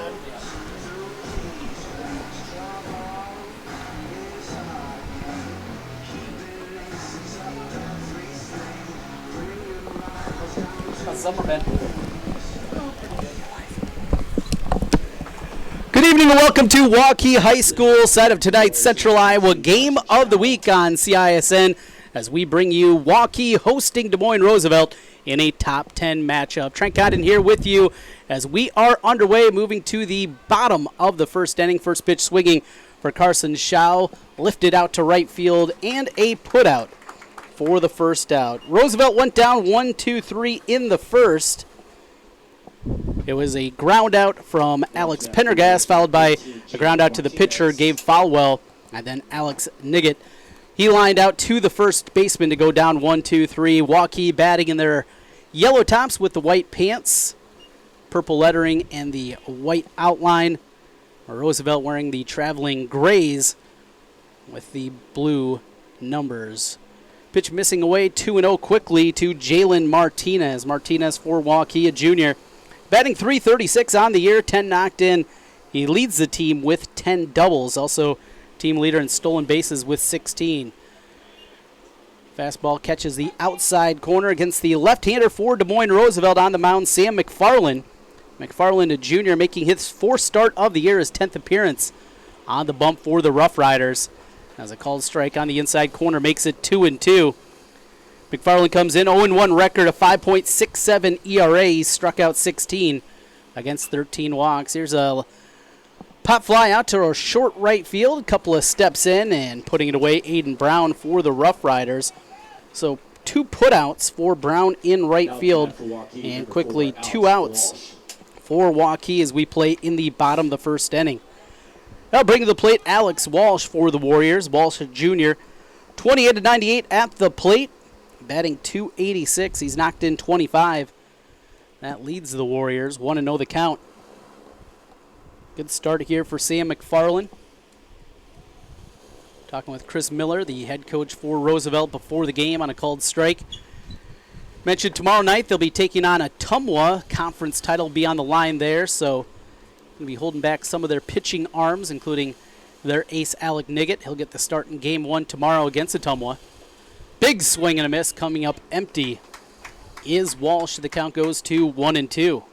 Good evening and welcome to Waukee High School, side of tonight's Central Iowa Game of the Week on CISN, as we bring you Waukee hosting Des Moines Roosevelt in a top 10 matchup. Trent Condon here with you as we are underway, moving to the bottom of the first inning. First pitch swinging for Carson Schau, lifted out to right field, and a putout for the first out. Roosevelt went down 1-2-3 in the first. It was a ground out from Alex Pendergast, followed by a ground out to the pitcher, Gabe Falwell, and then Alex Niggett. He lined out to the first baseman to go down 1-2-3. Waukee batting in their yellow tops with the white pants, purple lettering, and the white outline. Roosevelt wearing the traveling grays with the blue numbers. Pitch missing away, 2-0 quickly to Jalen Martinez. Martinez for Waukee, a junior. Batting .336 on the year, 10 knocked in. He leads the team with 10 doubles. Also team leader in stolen bases with 16. Fastball catches the outside corner against the left-hander for Des Moines Roosevelt. On the mound, Sam McFarland. McFarland, a junior, making his fourth start of the year, his 10th appearance on the bump for the Rough Riders. As a called strike on the inside corner makes it 2-2. McFarland comes in 0-1 record, a 5.67 ERA. He struck out 16 against 13 walks. Here's a pop fly out to a short right field. A couple of steps in and putting it away, Aiden Brown for the Rough Riders. So 2 putouts for Brown in right field, and quickly 2 outs for Waukee as we play in the bottom of the first inning. Now bringing to the plate, Alex Walsh for the Warriors. Walsh, a junior, 28-98 at the plate, batting .286. He's knocked in 25. That leads the Warriors, 1-0 the count. Good start here for Sam McFarland. Talking with Chris Miller, the head coach for Roosevelt, before the game on a called strike. Mentioned tomorrow night they'll be taking on Ottumwa. Conference title will be on the line there, so going to be holding back some of their pitching arms, including their ace Alec Niggett. He'll get the start in game 1 tomorrow against Ottumwa. Big swing and a miss, coming up empty is Walsh. The count goes to 1-2.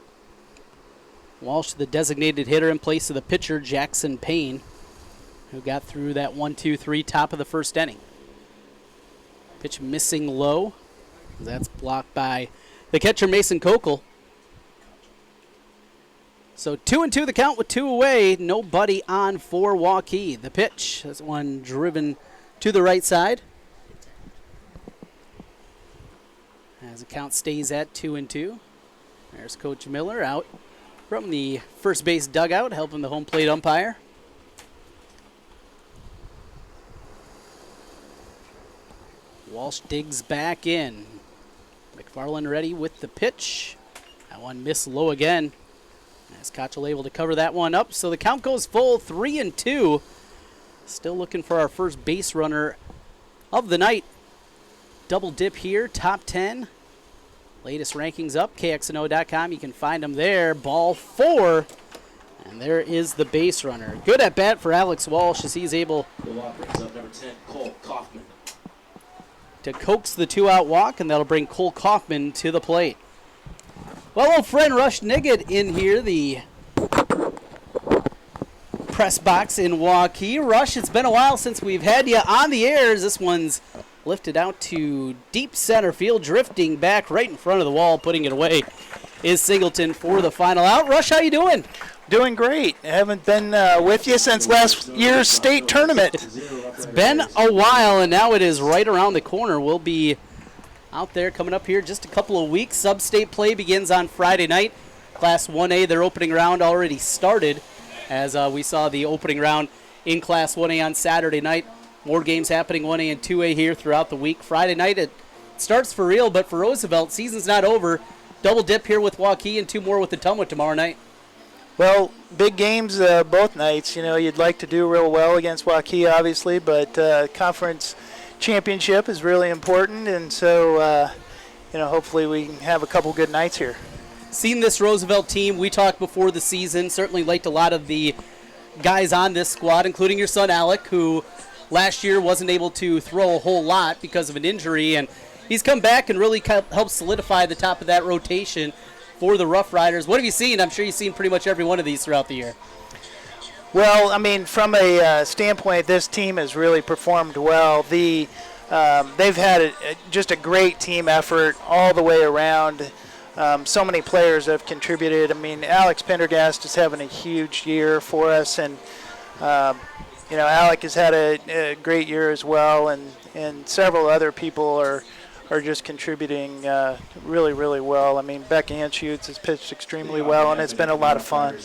Walsh, the designated hitter in place of the pitcher, Jackson Payne, who got through that 1-2-3 top of the first inning. Pitch missing low. That's blocked by the catcher, Mason Kokel. So 2-2 the count with 2 away. Nobody on for Waukee. The pitch, that's one driven to the right side. As the count stays at 2-2. There's Coach Miller out from the first base dugout, helping the home plate umpire. Walsh digs back in. McFarland ready with the pitch. That one missed low again. As Kochel able to cover that one up. So the count goes full, 3-2. Still looking for our first base runner of the night. Double dip here, top 10. Latest rankings up, KXNO.com. You can find them there. Ball 4. And there is the base runner. Good at bat for Alex Walsh as he's able to coax the 2-out walk, and that'll bring Cole Kaufman to the plate. Well, old friend Rush Niggett in here, the press box in Waukee. Rush, it's been a while since we've had you on the air. This one's lifted out to deep center field, drifting back right in front of the wall, putting it away is Singleton for the final out. Rush, how you doing? Doing great. I haven't been with you since last year's state tournament. It's been a while, and now it is right around the corner. We'll be out there coming up here just a couple of weeks. Sub-state play begins on Friday night. Class 1A, their opening round already started, as we saw the opening round in Class 1A on Saturday night. More games happening 1A and 2A here throughout the week. Friday night it starts for real, but for Roosevelt, season's not over. Double dip here with Waukee and 2 more with Ottumwa tomorrow night. Well, big games both nights. You know, you'd like to do real well against Waukee, obviously, but conference championship is really important, and so, hopefully we can have a couple good nights here. seen this Roosevelt team. We talked before the season. Certainly liked a lot of the guys on this squad, including your son Alec, who last year wasn't able to throw a whole lot because of an injury, and he's come back and really helped solidify the top of that rotation for the Rough Riders. What have you seen? I'm sure you've seen pretty much every one of these throughout the year. Well, I mean, from a standpoint, this team has really performed well. They've had just a great team effort all the way around. So many players have contributed. I mean, Alex Pendergast is having a huge year for us, and Alec has had a great year as well, and several other people are just contributing really, really well. I mean, Beck Anschutz has pitched extremely well, and it's been a lot of fun.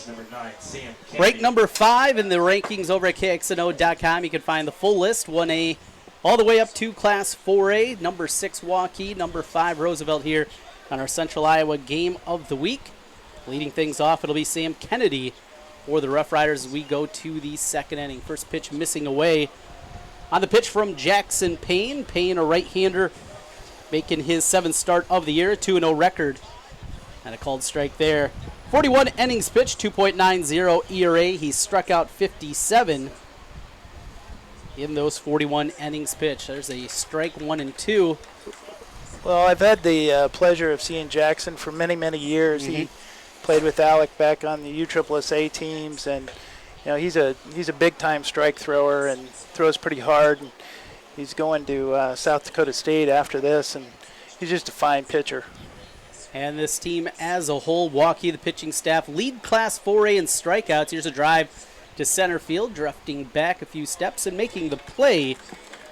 Ranked number 5 in the rankings over at KXNO.com. You can find the full list, 1A all the way up to Class 4A. Number 6, Waukee. Number 5, Roosevelt here on our Central Iowa Game of the Week. Leading things off, it'll be Sam Kennedy for the Rough Riders as we go to the second inning. First pitch missing away. On the pitch from Jackson Payne. Payne, a right-hander, making his 7th start of the year, 2-0 record. And a called strike there. 41 innings pitched, 2.90 ERA. He struck out 57 in those 41 innings pitched. There's a strike 1 and 2. Well, I've had the pleasure of seeing Jackson for many, many years. Mm-hmm. He played with Alec back on the USSSA teams, and he's a big-time strike thrower and throws pretty hard. And he's going to South Dakota State after this, and he's just a fine pitcher. And this team as a whole, Waukee, the pitching staff, lead Class 4A in strikeouts. Here's a drive to center field, drifting back a few steps and making the play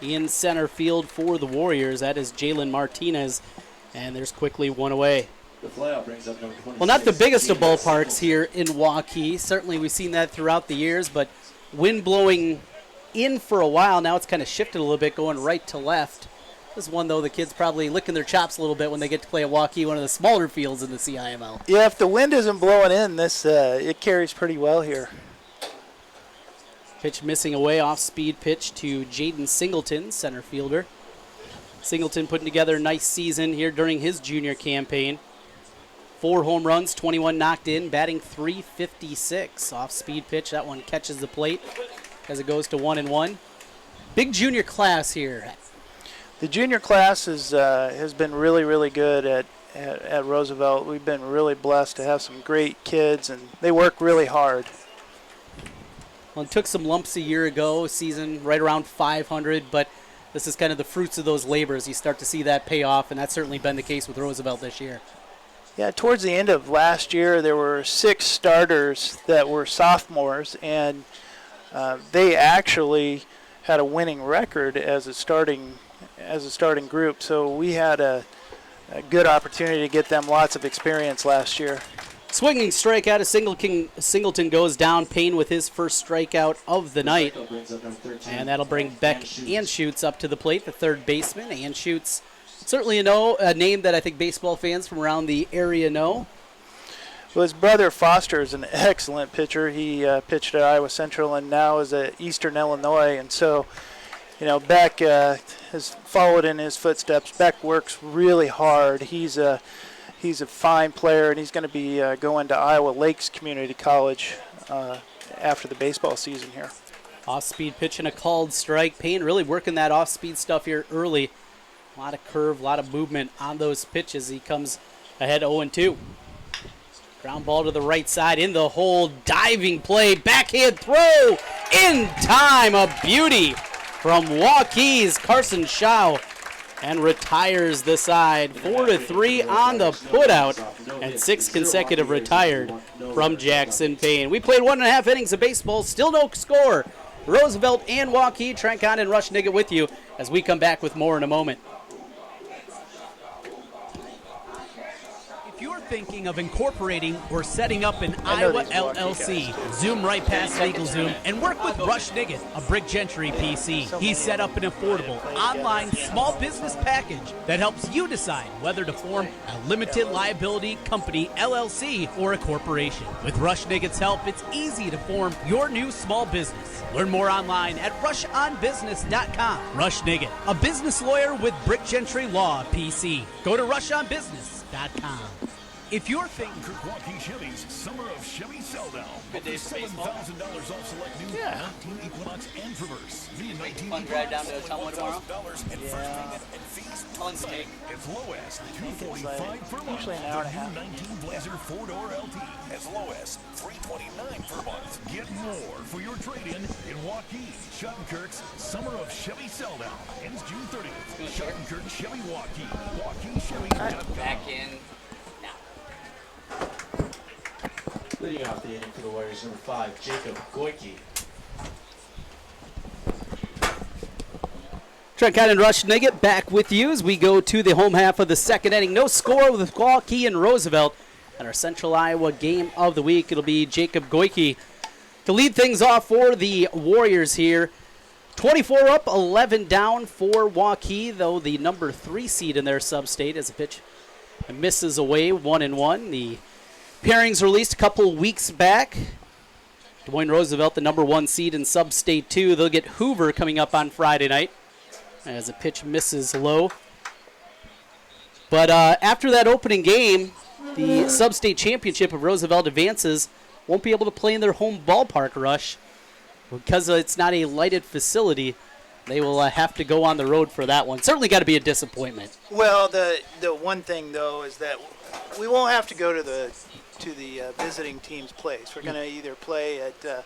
in center field for the Warriors. That is Jalen Martinez, and there's quickly one away. The flyout brings up number 26. Well, not the biggest of ballparks here in Waukee. Certainly we've seen that throughout the years, but wind blowing in for a while. Now it's kind of shifted a little bit, going right to left. This is one, though, the kids probably licking their chops a little bit when they get to play at Waukee, one of the smaller fields in the CIML. Yeah, if the wind isn't blowing in, it carries pretty well here. Pitch missing away, off-speed pitch to Jaden Singleton, center fielder. Singleton putting together a nice season here during his junior campaign. 4 home runs, 21 knocked in, batting .356. Off-speed pitch, that one catches the plate as it goes to 1-1. Big junior class here. The junior class has been really, really good at Roosevelt. We've been really blessed to have some great kids, and they work really hard. Well, it took some lumps a year ago, season right around 500, but this is kind of the fruits of those labors. You start to see that pay off, and that's certainly been the case with Roosevelt this year. Yeah, towards the end of last year, there were 6 starters that were sophomores, and they actually had a winning record as a starting group. So we had a good opportunity to get them lots of experience last year. Swinging strikeout as Singleton goes down. Payne with his first strikeout of the night. And that'll bring Beck Anschutz up to the plate, the third baseman. Anschutz, certainly a name that I think baseball fans from around the area know. Well, his brother Foster is an excellent pitcher. He pitched at Iowa Central and now is at Eastern Illinois. And so, Beck has followed in his footsteps. Beck works really hard. He's a fine player, and he's going to be going to Iowa Lakes Community College after the baseball season here. Off-speed pitch and a called strike. Payne really working that off-speed stuff here early. A lot of curve, a lot of movement on those pitches. He comes ahead 0-2. Ground ball to the right side in the hole. Diving play. Backhand throw in time. A beauty from Waukee's Carson Shaw. And retires the side. 4-3 on the putout. And 6 consecutive retired from Jackson Payne. We played 1.5 innings of baseball. Still no score. Roosevelt and Waukee. Trent Kahn and Rush Niggett with you as we come back with more in a moment. If you're thinking of incorporating or setting up an Iowa LLC, zoom right past LegalZoom and work with Rush Niggett of Brick Gentry PC. He's set up an affordable online small business package that helps you decide whether to form a limited liability company, LLC, or a corporation. With Rush Niggett's help, it's easy to form your new small business. Learn more online at rushonbusiness.com. Rush Niggett, a business lawyer with Brick Gentry Law PC. Go to rushonbusiness.com. If you're thinking Waukee Chevy's Summer of Chevy Sell-Down. Up to $7,000 off select new 19 Equinox and Traverse. Me and 19 Fun drive down to Tumwa tomorrow. and first payment and fees. Tons cake. As low as $245 per month. usually an hour and a half. New 19 Blazer 4-door LT. As low as $329 per month. Get more for your trade-in in Waukee. Schottenkirk's Summer of Chevy Sell-Down ends June 30th. Schottenkirk Chevy Waukee. WaukeeChevy.com. Back in now. Leading off the inning for the Warriors, number 5, Jacob Goyke. Trent Cott and Rush Niggett back with you as we go to the home half of the second inning. No score with Waukee and Roosevelt. And our Central Iowa game of the week, it'll be Jacob Goyke to lead things off for the Warriors here. 24 up, 11 down for Waukee, though the number 3 seed in their sub-state as a pitch misses away 1-1. The pairings released a couple weeks back. Des Moines Roosevelt, the number 1 seed in sub-state 2. They'll get Hoover coming up on Friday night as a pitch misses low. But after that opening game, the sub-state championship of Roosevelt advances won't be able to play in their home ballpark, Rush. Because it's not a lighted facility, they will have to go on the road for that one. Certainly got to be a disappointment. Well, the one thing though is that we won't have to go to the visiting team's place. We're going to either play at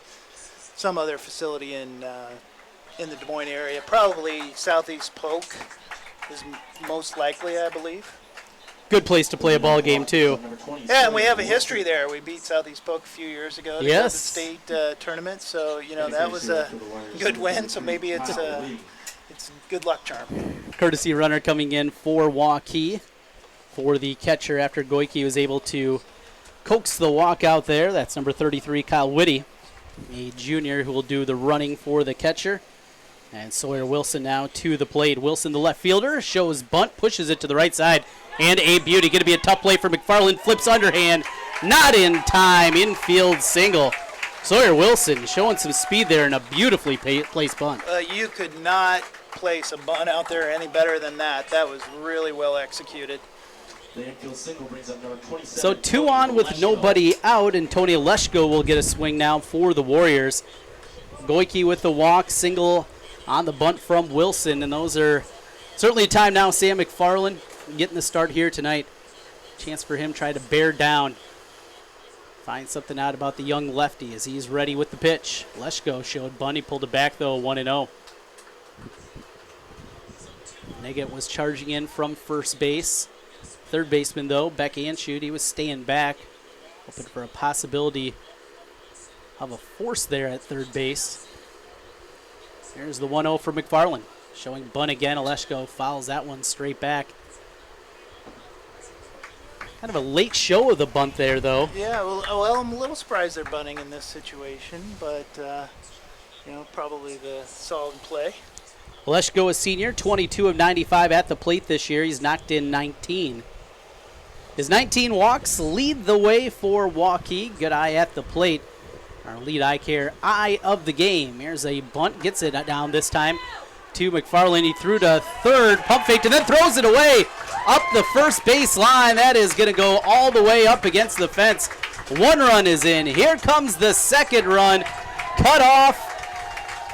some other facility in the Des Moines area. Probably Southeast Polk is most likely, I believe. Good place to play a ball game, too. Yeah, and we have a history there. We beat Southeast Polk a few years ago to go to the state tournament. So, you know, that was a good win. So maybe it's a good luck charm. Courtesy runner coming in for Waukee for the catcher after Goyke was able to coax the walk out there. That's number 33, Kyle Whitty, a junior who will do the running for the catcher. And Sawyer Wilson now to the plate. Wilson, the left fielder, shows bunt, pushes it to the right side. And a beauty. Going to be a tough play for McFarland. Flips underhand. Not in time. Infield single. Sawyer Wilson showing some speed there and a beautifully placed bunt. You could not place a bunt out there any better than that. That was really well executed. The infield single brings up number 27. So 2 on with nobody out, and Tony Leshko will get a swing now for the Warriors. Goyke with the walk, single on the bunt from Wilson, and those are certainly a time now. Sam McFarland getting the start here tonight. Chance for him to try to bear down. Find something out about the young lefty as he's ready with the pitch. Leshko showed bunt. He pulled it back, though, 1-0. Niggett was charging in from first base. Third baseman, though, Beck Anshoot, he was staying back, hoping for a possibility of a force there at third base. Here's the 1-0 for McFarland. Showing bunt again. Leshko fouls that one straight back. Kind of a late show of the bunt there, though. Yeah, well, I'm a little surprised they're bunting in this situation, but, you know, probably the solid play. Leshko, a senior, 22 of 95 at the plate this year. He's knocked in 19. His 19 walks lead the way for Waukee. Good eye at the plate. Our lead eye of the game. Here's a bunt, gets it down this time to McFarland. He threw to third, pump faked, and then throws it away up the first base line. That is going to go all the way up against the fence. 1 run is in. Here comes the second run. Cut off.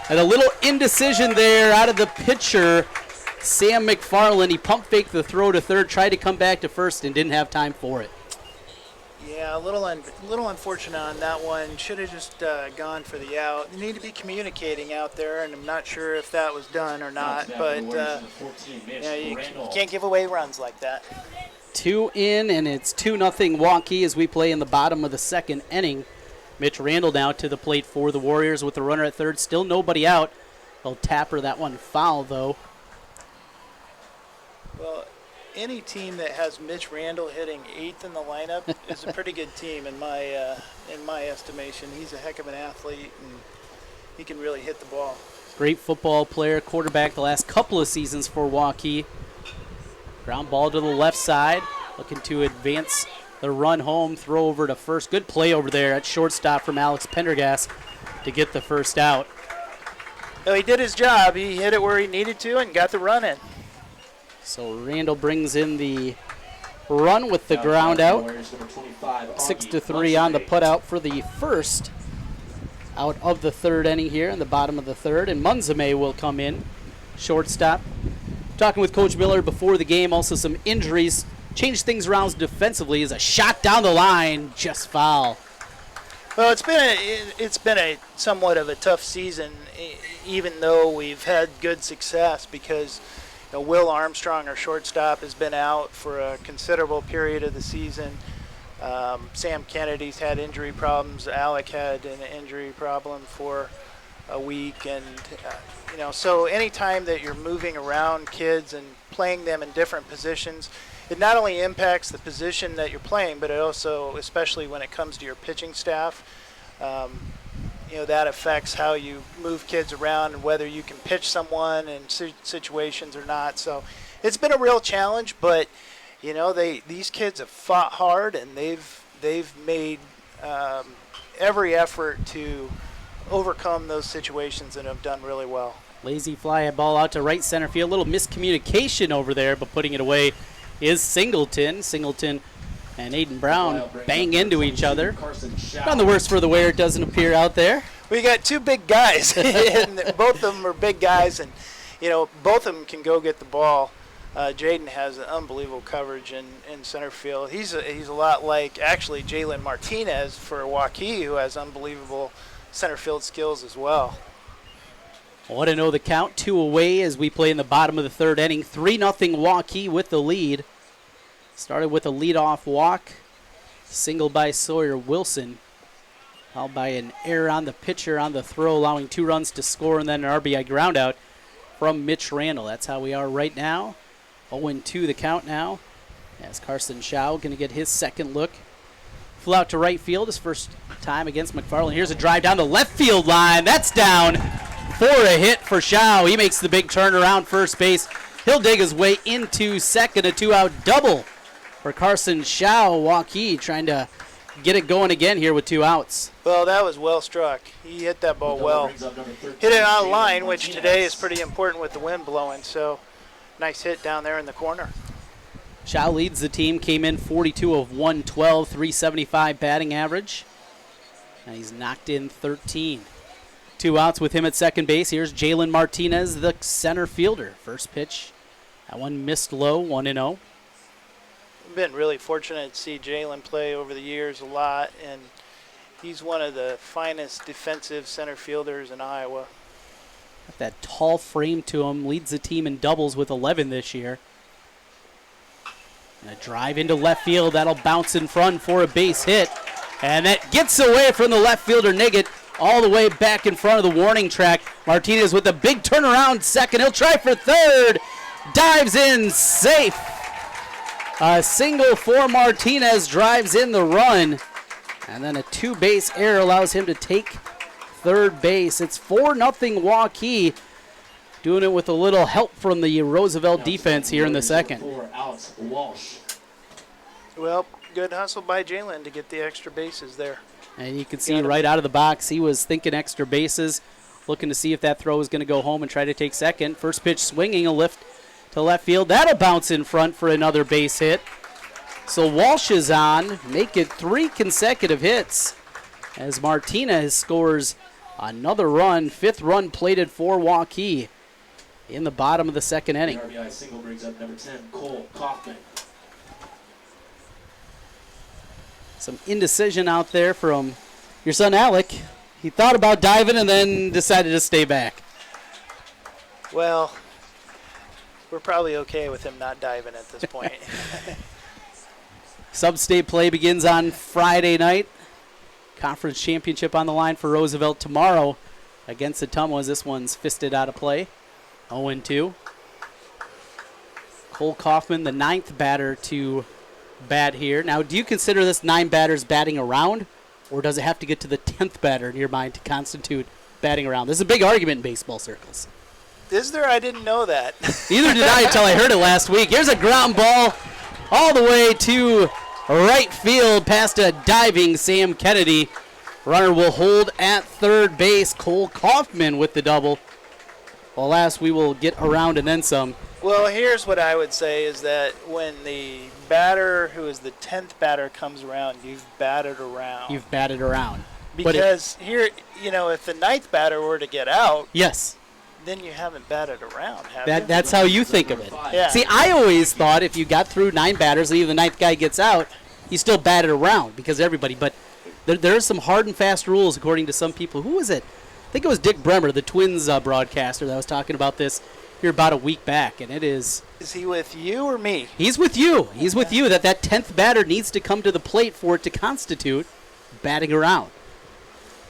And a little indecision there out of the pitcher, Sam McFarland. He pump faked the throw to third, tried to come back to first, and didn't have time for it. Yeah, a little unfortunate on that one. Should have just gone for the out. You need to be communicating out there, and I'm not sure if that was done or not. But yeah, you can't give away runs like that. 2 in, and it's 2-0 Waukee as we play in the bottom of the second inning. Mitch Randall now to the plate for the Warriors with the runner at third. Still nobody out. They'll tapper that one foul, though. Well, any team that has Mitch Randall hitting 8th in the lineup is a pretty good team in my estimation. He's a heck of an athlete, and he can really hit the ball. Great football player, quarterback the last couple of seasons for Waukee. Ground ball to the left side, looking to advance the run home, throw over to first. Good play over there at shortstop from Alex Pendergast to get the first out. Well, he did his job. He hit it where he needed to and got the run in. So Randall brings in the run with the ground out. Warriors number 25, 6-3 on the putout for the first out of the third inning here in the bottom of the third. And Munzame will come in, shortstop. Talking with Coach Miller before the game, also some injuries. Changed things around defensively as a shot down the line, just foul. Well, it's been a somewhat of a tough season, even though we've had good success because Will Armstrong, our shortstop, has been out for a considerable period of the season. Sam Kennedy's had injury problems. Alec had an injury problem for a week, and so anytime that you're moving around kids and playing them in different positions, it not only impacts the position that you're playing, but it also, especially when it comes to your pitching staff, that affects how you move kids around and whether you can pitch someone in situations or not. So it's been a real challenge, but these kids have fought hard and they've made every effort to overcome those situations and have done really well. Lazy fly ball out to right center field. A little miscommunication over there, but putting it away is Singleton. Singleton and Aiden Brown bang into each other. Not the worst for the wear, it doesn't appear out there. We got two big guys, and both of them are big guys, and both of them can go get the ball. Jaden has an unbelievable coverage in center field. He's a lot like actually Jalen Martinez for Waukee, who has unbelievable center field skills as well. 1-0 the count, 2 away as we play in the bottom of the third inning. 3-0 Waukee with the lead. Started with a leadoff walk, single by Sawyer Wilson, followed by an error on the pitcher on the throw, allowing 2 runs to score, and then an RBI groundout from Mitch Randall. That's how we are right now. 0-2 the count now, as Carson Schau going to get his second look. Flew out to right field his first time against McFarland. Here's a drive down the left field line. That's down for a hit for Schau. He makes the big turn around first base. He'll dig his way into second, a 2-out double for Carson Schau. Waukee trying to get it going again here with 2 outs. Well, that was well struck. He hit that ball well. Hit it on line, which today is pretty important with the wind blowing. So nice hit down there in the corner. Schau leads the team, came in 42 of 112, 375 batting average. And he's knocked in 13. 2 outs with him at second base. Here's Jalen Martinez, the center fielder. First pitch, that one missed low, 1-0. I've been really fortunate to see Jalen play over the years a lot, and he's one of the finest defensive center fielders in Iowa. Got that tall frame to him, leads the team in doubles with 11 this year. And a drive into left field, that'll bounce in front for a base hit. And that gets away from the left fielder, Niggett, all the way back in front of the warning track. Martinez with a big turnaround second. He'll try for third. Dives in safe. A single for Martinez drives in the run. And then a 2-base error allows him to take third base. It's 4-0 Waukee. Doing it with a little help from the Roosevelt defense here in the second. Well, good hustle by Jalen to get the extra bases there. And you can see right out of the box, he was thinking extra bases, looking to see if that throw was going to go home and try to take second. First pitch swinging, a lift to left field. That'll bounce in front for another base hit. So Walsh is on, make it 3 consecutive hits as Martinez scores another run. 5th run plated for Waukee in the bottom of the second inning. The RBI single brings up number 10, Cole Kaufman. Some indecision out there from your son Alec. He thought about diving and then decided to stay back. Well, we're probably okay with him not diving at this point. Sub-state play begins on Friday night. Conference championship on the line for Roosevelt tomorrow against the Tumwas. This one's fisted out of play. 0-2. Cole Kaufman, the 9th batter to bat here. Now, do you consider this 9 batters batting around, or does it have to get to the 10th batter in your mind to constitute batting around? This is a big argument in baseball circles. Is there? I didn't know that. Neither did I until I heard it last week. Here's a ground ball all the way to right field past a diving Sam Kennedy. Runner will hold at third base. Cole Kaufman with the double. Well, last we will get around and then some. Well, here's what I would say is that when the batter, who is the 10th batter, comes around, you've batted around. You've batted around. Because here, if the 9th batter were to get out, yes, then you haven't batted around, have you? That's how you think of it. Yeah. See, I always thought if you got through 9 batters and even the 9th guy gets out, you still batted around because everybody. But there are some hard and fast rules according to some people. Who was it? I think it was Dick Bremer, the Twins broadcaster, that was talking about this here about a week back, and it is. Is he with you or me? He's with you. He's with you. That 10th batter needs to come to the plate for it to constitute batting around.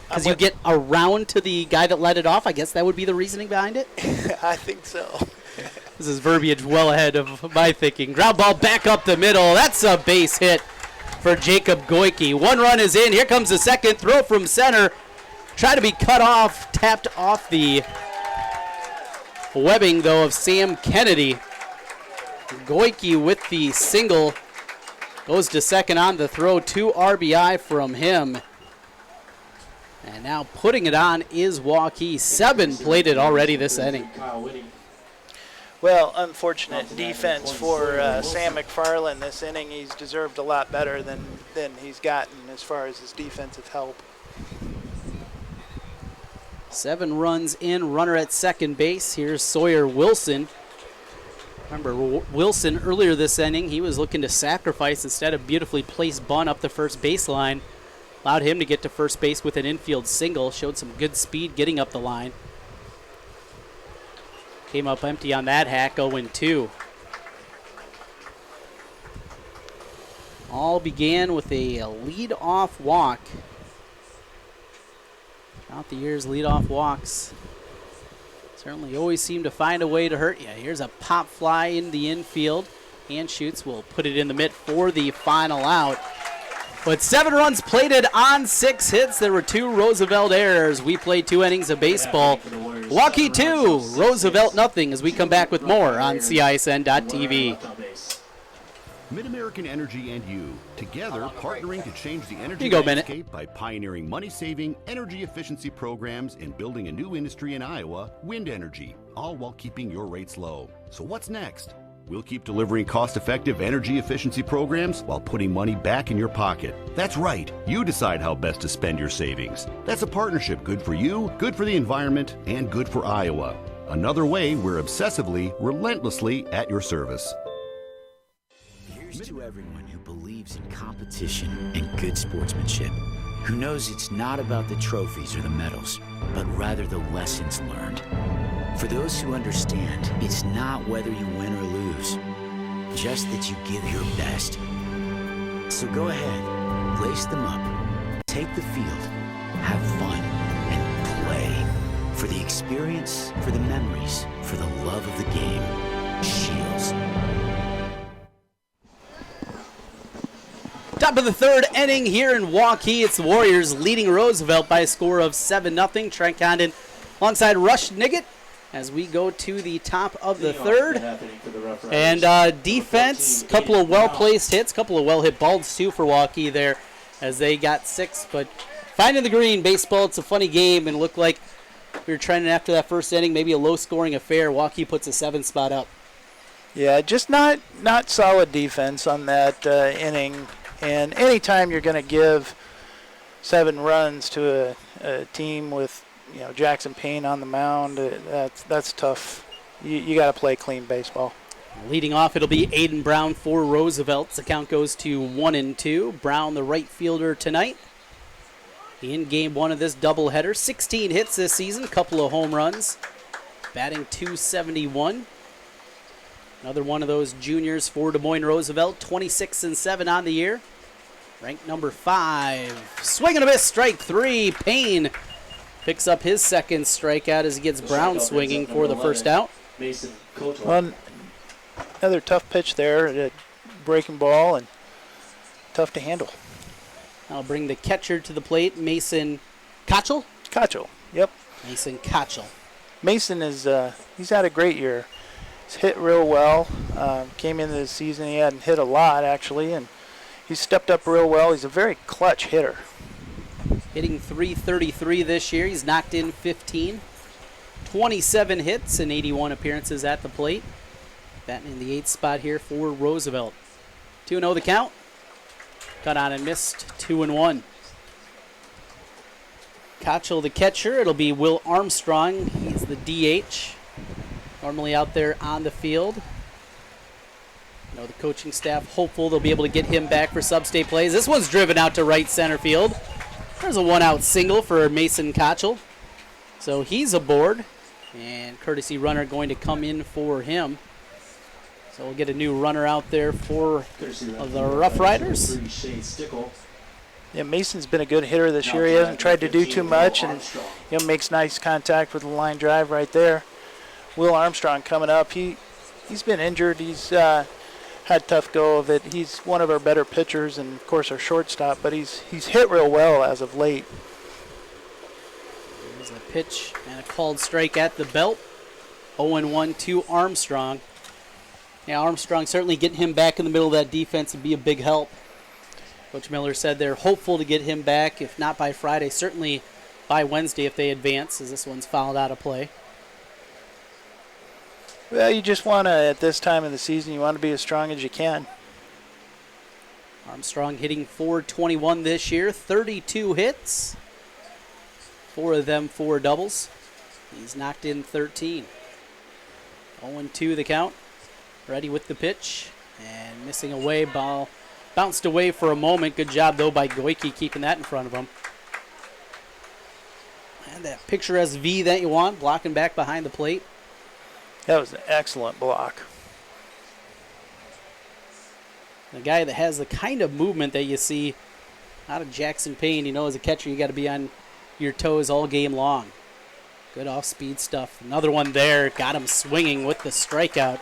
Because you get around to the guy that let it off. I guess that would be the reasoning behind it. I think so. This is verbiage well ahead of my thinking. Ground ball back up the middle. That's a base hit for Jacob Waukee. 1 run is in. Here comes the second. Throw from center. Try to be cut off. Tapped off the webbing, though, of Sam Kennedy. Waukee with the single. Goes to second on the throw. 2 RBI from him. And now putting it on is Waukee. 7 plated already this inning. Well, unfortunate defense for Sam McFarland this inning. He's deserved a lot better than he's gotten as far as his defensive help. 7 runs in, runner at second base. Here's Sawyer Wilson. Remember, Wilson earlier this inning, he was looking to sacrifice instead of beautifully placed bunt up the first baseline. Allowed him to get to first base with an infield single. Showed some good speed getting up the line. Came up empty on that hack, 0-2. All began with a lead-off walk. Throughout the years, lead-off walks certainly always seem to find a way to hurt you. Here's a pop fly in the infield. Hand shoots will put it in the mitt for the final out. But 7 runs plated on 6 hits. There were 2 Roosevelt errors. We played 2 innings of baseball. Waukee 2, Roosevelt nothing, as we come back with more on CISN.TV. Mid-American Energy and you, together partnering to change the energy landscape by pioneering money-saving, energy efficiency programs and building a new industry in Iowa, wind energy, all while keeping your rates low. So what's next? We'll keep delivering cost-effective energy efficiency programs while putting money back in your pocket. That's right. You decide how best to spend your savings. That's a partnership good for you, good for the environment, and good for Iowa. Another way we're obsessively, relentlessly at your service. Here's to everyone who believes in competition and good sportsmanship, who knows it's not about the trophies or the medals, but rather the lessons learned. For those who understand, it's not whether you win or lose, just that you give your best. So go ahead, lace them up, take the field, have fun, and play. For the experience, for the memories, for the love of the game. Shields. Top of the 3rd inning here in Waukee. It's the Warriors leading Roosevelt by a score of 7-0. Trent Condon alongside Rush Niggett as we go to the top of the 3rd. And defense, couple of well-placed hits, couple of well-hit balls too for Waukee there as they got 6. But finding the green, baseball, it's a funny game, and looked like we were trending after that first inning, maybe a low-scoring affair. Waukee puts a 7 spot up. Yeah, just not solid defense on that inning. And anytime you're going to give 7 runs to a team with Jackson Payne on the mound, that's tough. You got to play clean baseball. Leading off, it'll be Aiden Brown for Roosevelt. The count goes to 1-2. Brown, the right fielder tonight. In game 1 of this doubleheader, 16 hits this season, couple of home runs, batting .271. Another one of those juniors for Des Moines Roosevelt, 26-7 on the year. Ranked number 5. Swing and a miss, strike 3. Payne picks up his second strikeout as he gets Brown swinging for the first out. Well, another tough pitch there, a breaking ball, and tough to handle. I'll bring the catcher to the plate, Mason Kochel. Kochel, yep. Mason Kochel. Mason is he's had a great year. He's hit real well. Came into the season, he hadn't hit a lot actually, and he's stepped up real well. He's a very clutch hitter. Hitting .333 this year. He's knocked in 15. 27 hits and 81 appearances at the plate. batting in the 8th spot here for Roosevelt. 2-0 the count. Cut on and missed, 2-1. Kochel the catcher. It'll be Will Armstrong. He's the DH. Normally out there on the field. You know, the coaching staff hopeful they'll be able to get him back for sub-state plays. This one's driven out to right center field. There's a one-out single for Mason Kochel. So he's aboard. And courtesy runner going to come in for him. So we'll get a new runner out there for the Rough Riders. Yeah, Mason's been a good hitter this year. He hasn't tried to do too much and makes nice contact with the line drive right there. Will Armstrong coming up. He's been injured. He's had a tough go of it. He's one of our better pitchers and, of course, our shortstop, but he's hit real well as of late. There's a pitch and a called strike at the belt. 0-1 to Armstrong. Yeah, Armstrong certainly getting him back in the middle of that defense would be a big help. Coach Miller said they're hopeful to get him back, if not by Friday, certainly by Wednesday if they advance, as this one's fouled out of play. Well, you just want to, at this time of the season, you want to be as strong as you can. Armstrong hitting .421 this year, 32 hits. 4 of them 4 doubles. He's knocked in 13. 0-2 the count. Ready with the pitch. And missing away, ball bounced away for a moment. Good job, though, by Waukee keeping that in front of him. And that picturesque V that you want, blocking back behind the plate. That was an excellent block. The guy that has the kind of movement that you see out of Jackson Payne, as a catcher, you got to be on your toes all game long. Good off-speed stuff. Another one there. Got him swinging with the strikeout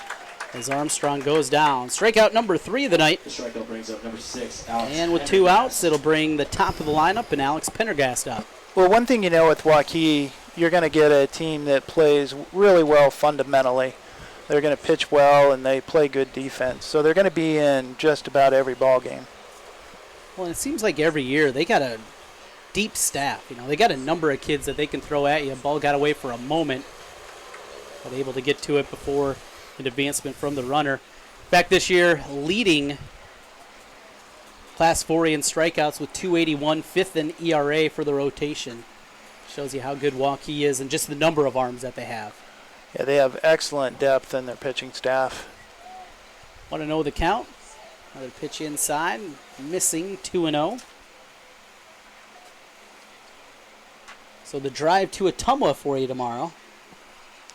as Armstrong goes down. Strikeout number 3 of the night. The strikeout brings up number 6, Alex. And with 2 outs, it'll bring the top of the lineup and Alex Pendergast up. Well, one thing with Waukee, you're going to get a team that plays really well fundamentally. They're going to pitch well, and they play good defense. So they're going to be in just about every ball game. Well, it seems like every year they got a deep staff. They got a number of kids that they can throw at you. Ball got away for a moment, but able to get to it before an advancement from the runner. In fact, this year, leading Class 4A in strikeouts with .281, 5th in ERA for the rotation. Shows you how good Waukee is and just the number of arms that they have. Yeah, they have excellent depth in their pitching staff. Want to know the count? Another pitch inside, missing, 2-0. So the drive to Ottumwa for you tomorrow.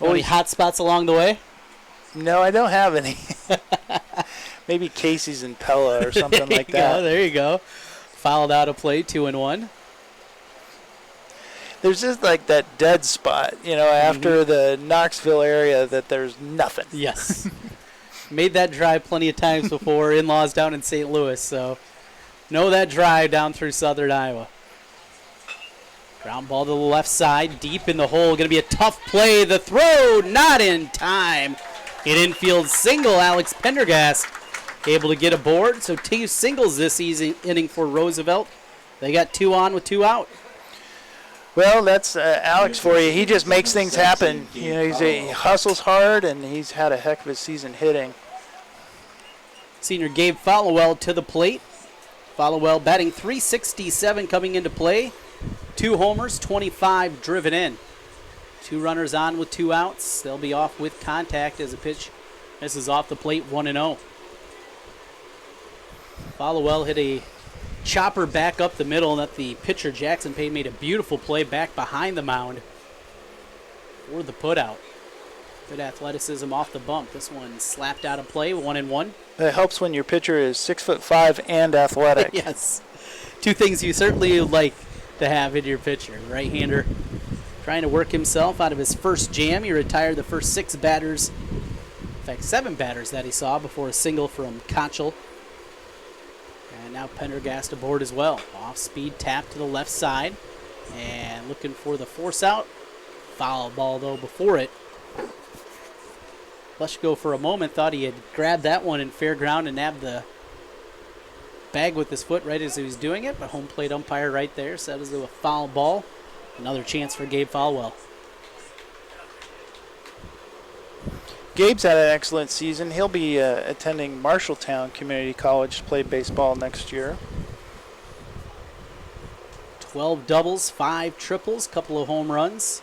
Any hot spots along the way? No, I don't have any. Maybe Casey's and Pella or something like that. There you go. Fouled out of play, 2-1. There's just like that dead spot, after the Knoxville area that there's nothing. Yes. Made that drive plenty of times before, in-laws down in St. Louis, so know that drive down through southern Iowa. Ground ball to the left side, deep in the hole. Going to be a tough play. The throw, not in time. An infield single, Alex Pendergast able to get aboard. So 2 singles this inning for Roosevelt. They got 2 on with 2 out. Well, that's Alex for you. He just makes things happen. He hustles hard, and he's had a heck of a season hitting. Senior Gabe Followell to the plate. Followell batting .367 coming into play. 2 homers, 25 driven in. 2 runners on with 2 outs. They'll be off with contact as a pitch misses off the plate, 1-0. Followell hit a chopper back up the middle, and that the pitcher Jackson Payne made a beautiful play back behind the mound for the putout. Good athleticism off the bump. This one slapped out of play, 1-1. It helps when your pitcher is 6'5" and athletic. Yes. 2 things you certainly would like to have in your pitcher. Right-hander trying to work himself out of his first jam. He retired the first 6 batters, in fact 7 batters that he saw before a single from Kochel. And now Pendergast aboard as well. Off-speed tap to the left side. And looking for the force out. Foul ball, though, before it. Leschko for a moment thought he had grabbed that one in fair ground and nabbed the bag with his foot right as he was doing it, but home plate umpire right there said it was a foul ball. Another chance for Gabe Followell. Gabe's had an excellent season. He'll be attending Marshalltown Community College to play baseball next year. 12 doubles, 5 triples, couple of home runs.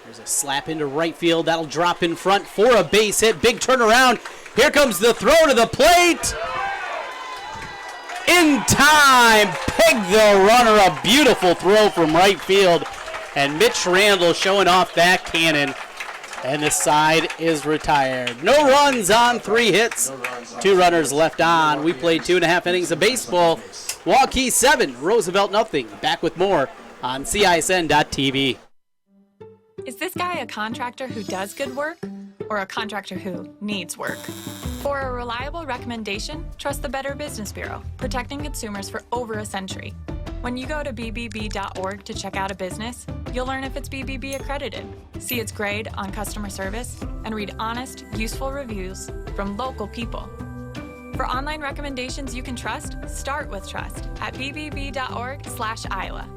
There's a slap into right field. That'll drop in front for a base hit. Big turnaround. Here comes the throw to the plate. In time. Peg the runner. A beautiful throw from right field. And Mitch Randall showing off that cannon. And the side is retired. No runs on 3 hits. 2 runners left on. We played 2.5 innings of baseball. Waukee 7, Roosevelt nothing. Back with more on CISN.TV. Is this guy a contractor who does good work or a contractor who needs work? For a reliable recommendation, trust the Better Business Bureau, protecting consumers for over a century. When you go to bbb.org to check out a business, you'll learn if it's BBB accredited, see its grade on customer service, and read honest, useful reviews from local people. For online recommendations you can trust, start with trust at bbb.org/Iowa.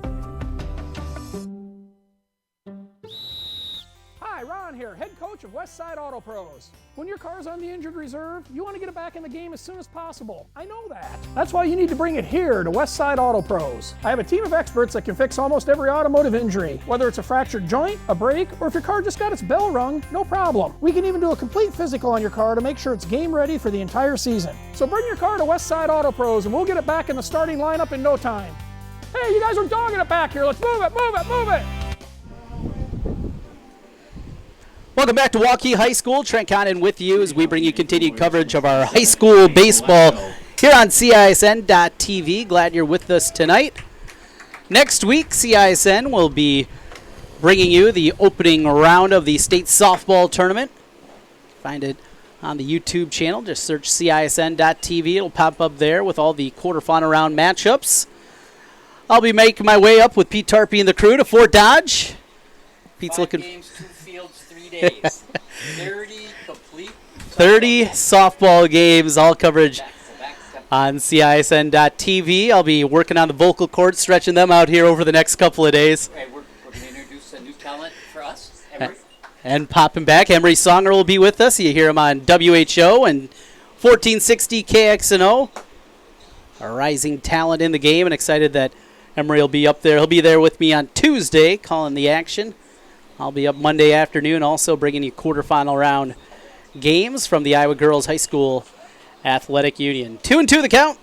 Hi, Ron here, head coach of Westside Auto Pros. When your car's on the injured reserve, you want to get it back in the game as soon as possible. I know that. That's why you need to bring it here to Westside Auto Pros. I have a team of experts that can fix almost every automotive injury, whether it's a fractured joint, a brake, or if your car just got its bell rung, no problem. We can even do a complete physical on your car to make sure it's game ready for the entire season. So bring your car to Westside Auto Pros and we'll get it back in the starting lineup in no time. Hey, you guys are dogging it back here. Let's move it, move it, move it. Welcome back to Waukee High School. Trent Connon with you as we bring you continued coverage of our high school baseball here on CISN.TV. Glad you're with us tonight. Next week, CISN will be bringing you the opening round of the state softball tournament. Find it on the YouTube channel. Just search CISN.TV. It'll pop up there with all the quarterfinal round matchups. I'll be making my way up with Pete Tarpey and the crew to Fort Dodge. Pete's 5 looking... games, 2 fields, 3 days. 30 complete 30 softball games, all coverage on CISN.TV. I'll be working on the vocal cords, stretching them out here over the next couple of days. Right, we're going to introduce a new talent for us, Emery. And popping back, Emery Songer will be with us. You hear him on WHO and 1460 KXNO. A rising talent in the game, and excited that Emery will be up there. He'll be there with me on Tuesday, calling the action. I'll be up Monday afternoon, also bringing you quarterfinal round games from the Iowa Girls High School Athletic Union. 2-2 the count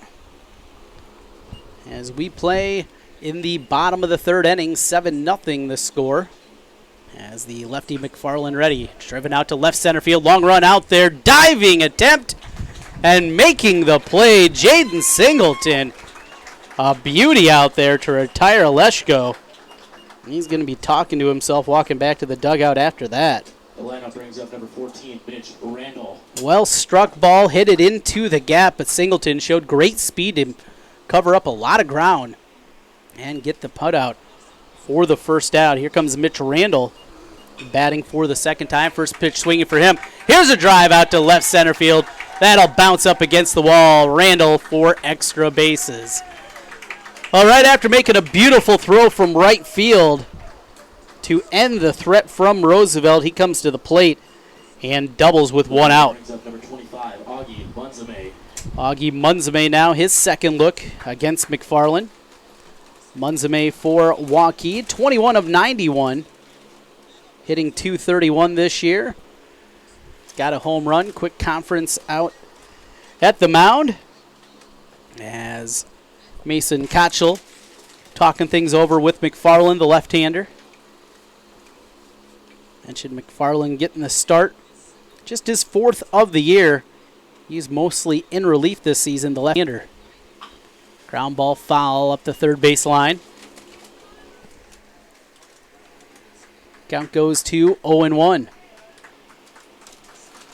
as we play in the bottom of the third inning. 7-0 the score as the lefty McFarland ready. Driven out to left center field. Long run out there. Diving attempt and making the play. Jaden Singleton. A beauty out there to retire Leshko. He's going to be talking to himself walking back to the dugout after that. The lineup brings up number 14, Mitch Randall. Well struck ball, hit it into the gap, but Singleton showed great speed to cover up a lot of ground and get the putt out for the first out. Here comes Mitch Randall batting for the second time. First pitch swinging for him. Here's a drive out to left center field. That'll bounce up against the wall. Randall for extra bases. All right, after making a beautiful throw from right field to end the threat from Roosevelt, he comes to the plate and doubles with 1 out. Brings up number 25, Augie Munzame. Augie Munzame now his second look against McFarland. Munzame for Waukee, 21 of 91, hitting .231 this year. Got a home run, quick conference out at the mound as Mason Kotchel talking things over with McFarland, the left-hander. Mentioned McFarland getting the start. Just his 4th of the year. He's mostly in relief this season, the left-hander. Ground ball foul up the third base line. Count goes to 0-1.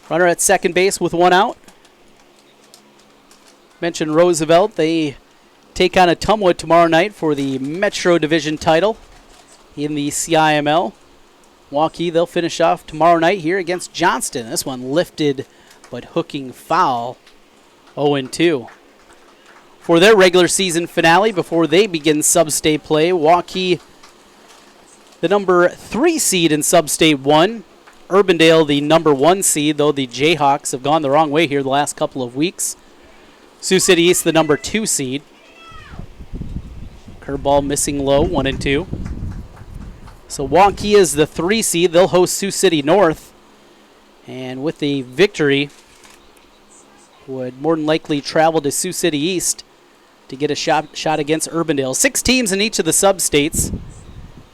Runner at second base with 1 out. Mentioned Roosevelt. They take on Atumwa tomorrow night for the Metro Division title in the CIML. Waukee, they'll finish off tomorrow night here against Johnston. This one lifted but hooking foul. 0-2. For their regular season finale before they begin sub-state play, Waukee, the number 3 seed in sub-state 1, Urbandale, the number 1 seed, though the Jayhawks have gone the wrong way here the last couple of weeks. Sioux City East, the number 2 seed. Curveball missing low, 1 and 2. So Waukee is the 3 seed. They'll host Sioux City North. And with the victory, would more than likely travel to Sioux City East to get a shot against Urbandale. 6 teams in each of the sub-states.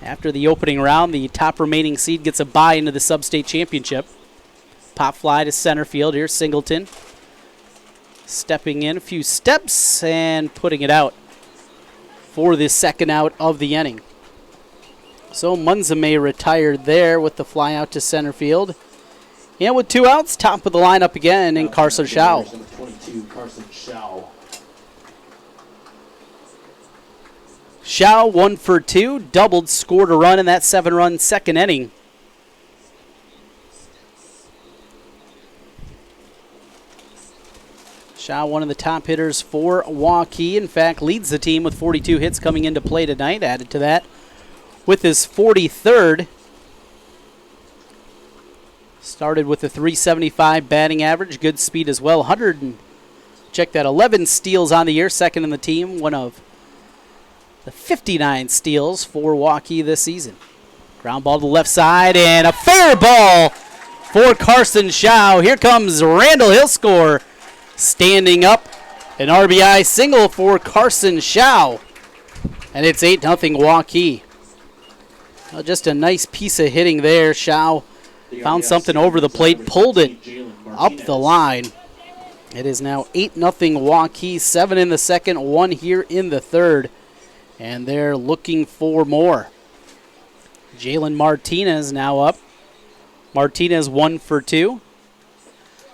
After the opening round, the top remaining seed gets a bye into the sub-state championship. Pop fly to center field. Here's Singleton. Stepping in a few steps and putting it out for the second out of the inning. So Munzame retired there with the fly out to center field. And with 2 outs, top of the lineup again in Carson Schau. Number 22, Carson Schau. Schau 1 for 2, doubled, scored a run in that 7-run second inning. Schau, one of the top hitters for Waukee. In fact, leads the team with 42 hits coming into play tonight. Added to that with his 43rd. Started with a .375 batting average, good speed as well. 11 steals on the year, second in the team. One of the 59 steals for Waukee this season. Ground ball to the left side and a fair ball for Carson Schau. Here comes Randall. He'll score. Standing up, an RBI single for Carson Schau. And it's 8-0 Waukee. Well, just a nice piece of hitting there. Schau found something over the plate, pulled it up the line. It is now 8-0 Waukee, 7 in the second, 1 here in the third. And they're looking for more. Jalen Martinez now up. Martinez 1 for 2.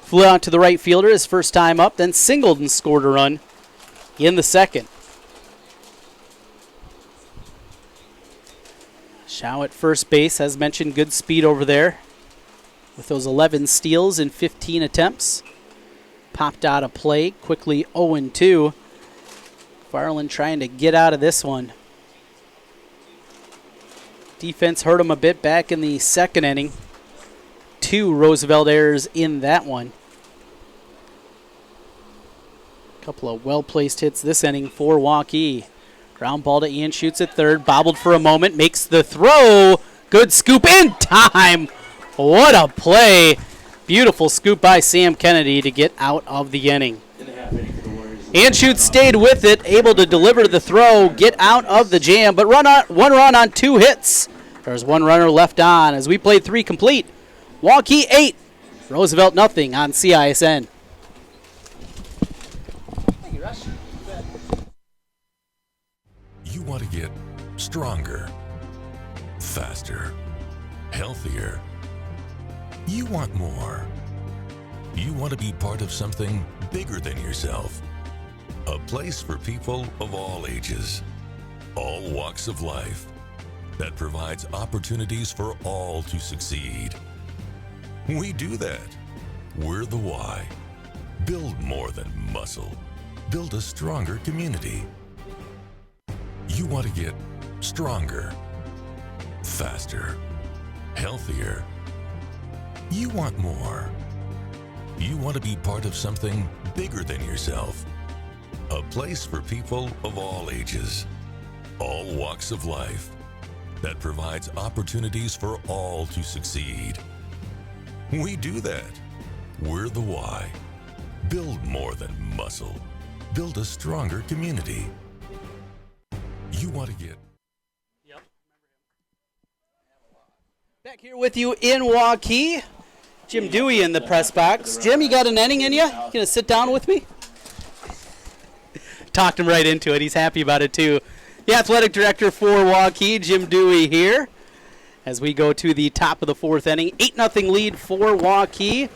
Flew out to the right fielder his first time up, then singled and scored a run in the second. Schau at first base, as mentioned, good speed over there with those 11 steals in 15 attempts. Popped out of play, quickly 0-2. Farland trying to get out of this one. Defense hurt him a bit back in the second inning. 2 Roosevelt errors in that one. Couple of well-placed hits this inning for Waukee. Ground ball to Ian, shoots at third, bobbled for a moment, makes the throw. Good scoop in time. What a play. Beautiful scoop by Sam Kennedy to get out of the inning. Anschutz stayed with it, able to deliver the throw, get out of the jam, but one run on 2 hits. There's 1 runner left on as we played 3 complete. Waukee 8, Roosevelt nothing on CISN. Thank you, Russ. You want to get stronger, faster, healthier. You want more. You want to be part of something bigger than yourself. A place for people of all ages, all walks of life, that provides opportunities for all to succeed. We do that. We're the why. Build more than muscle. Build a stronger community. You want to get stronger, faster, healthier. You want more. You want to be part of something bigger than yourself. A place for people of all ages, all walks of life, that provides opportunities for all to succeed. We do that. We're the why. Build more than muscle. Build a stronger community. You want to get... Back here with you in Waukee, Jim Dewey in the press box. Jim, you got an inning in you? You going to sit down with me? Talked him right into it. He's happy about it, too. The athletic director for Waukee, Jim Dewey, here as we go to the top of the 4th inning. 8-0 lead for Waukee.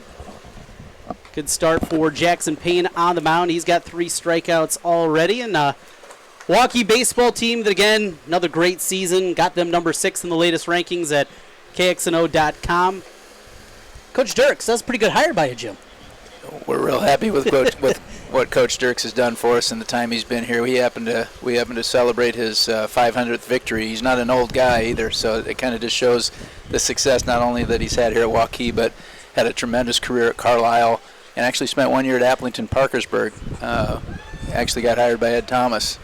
Good start for Jackson Payne on the mound. He's got 3 strikeouts already. And Waukee baseball team that, again, another great season. Got them number 6 in the latest rankings at KXNO.com. Coach Dirks, that's a pretty good hire by you, Jim. We're real happy with what Coach Dirks has done for us in the time he's been here. We happened to celebrate his 500th victory. He's not an old guy either, so it kind of just shows the success not only that he's had here at Waukee, but had a tremendous career at Carlisle, and actually spent 1 year at Appleton Parkersburg. Actually got hired by Ed Thomas.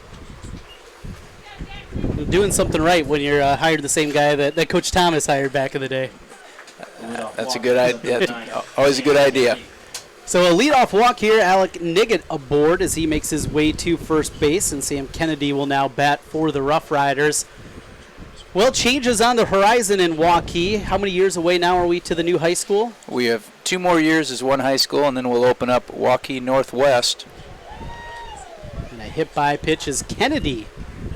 You're doing something right when you're hired the same guy that Coach Thomas hired back in the day. That's a good idea. Always a good idea. So a leadoff walk here, Alec Niggett aboard as he makes his way to first base, and Sam Kennedy will now bat for the Rough Riders. Well, changes on the horizon in Waukee. How many years away now are we to the new high school? We have 2 more years as one high school, and then we'll open up Waukee Northwest. And a hit by pitch as Kennedy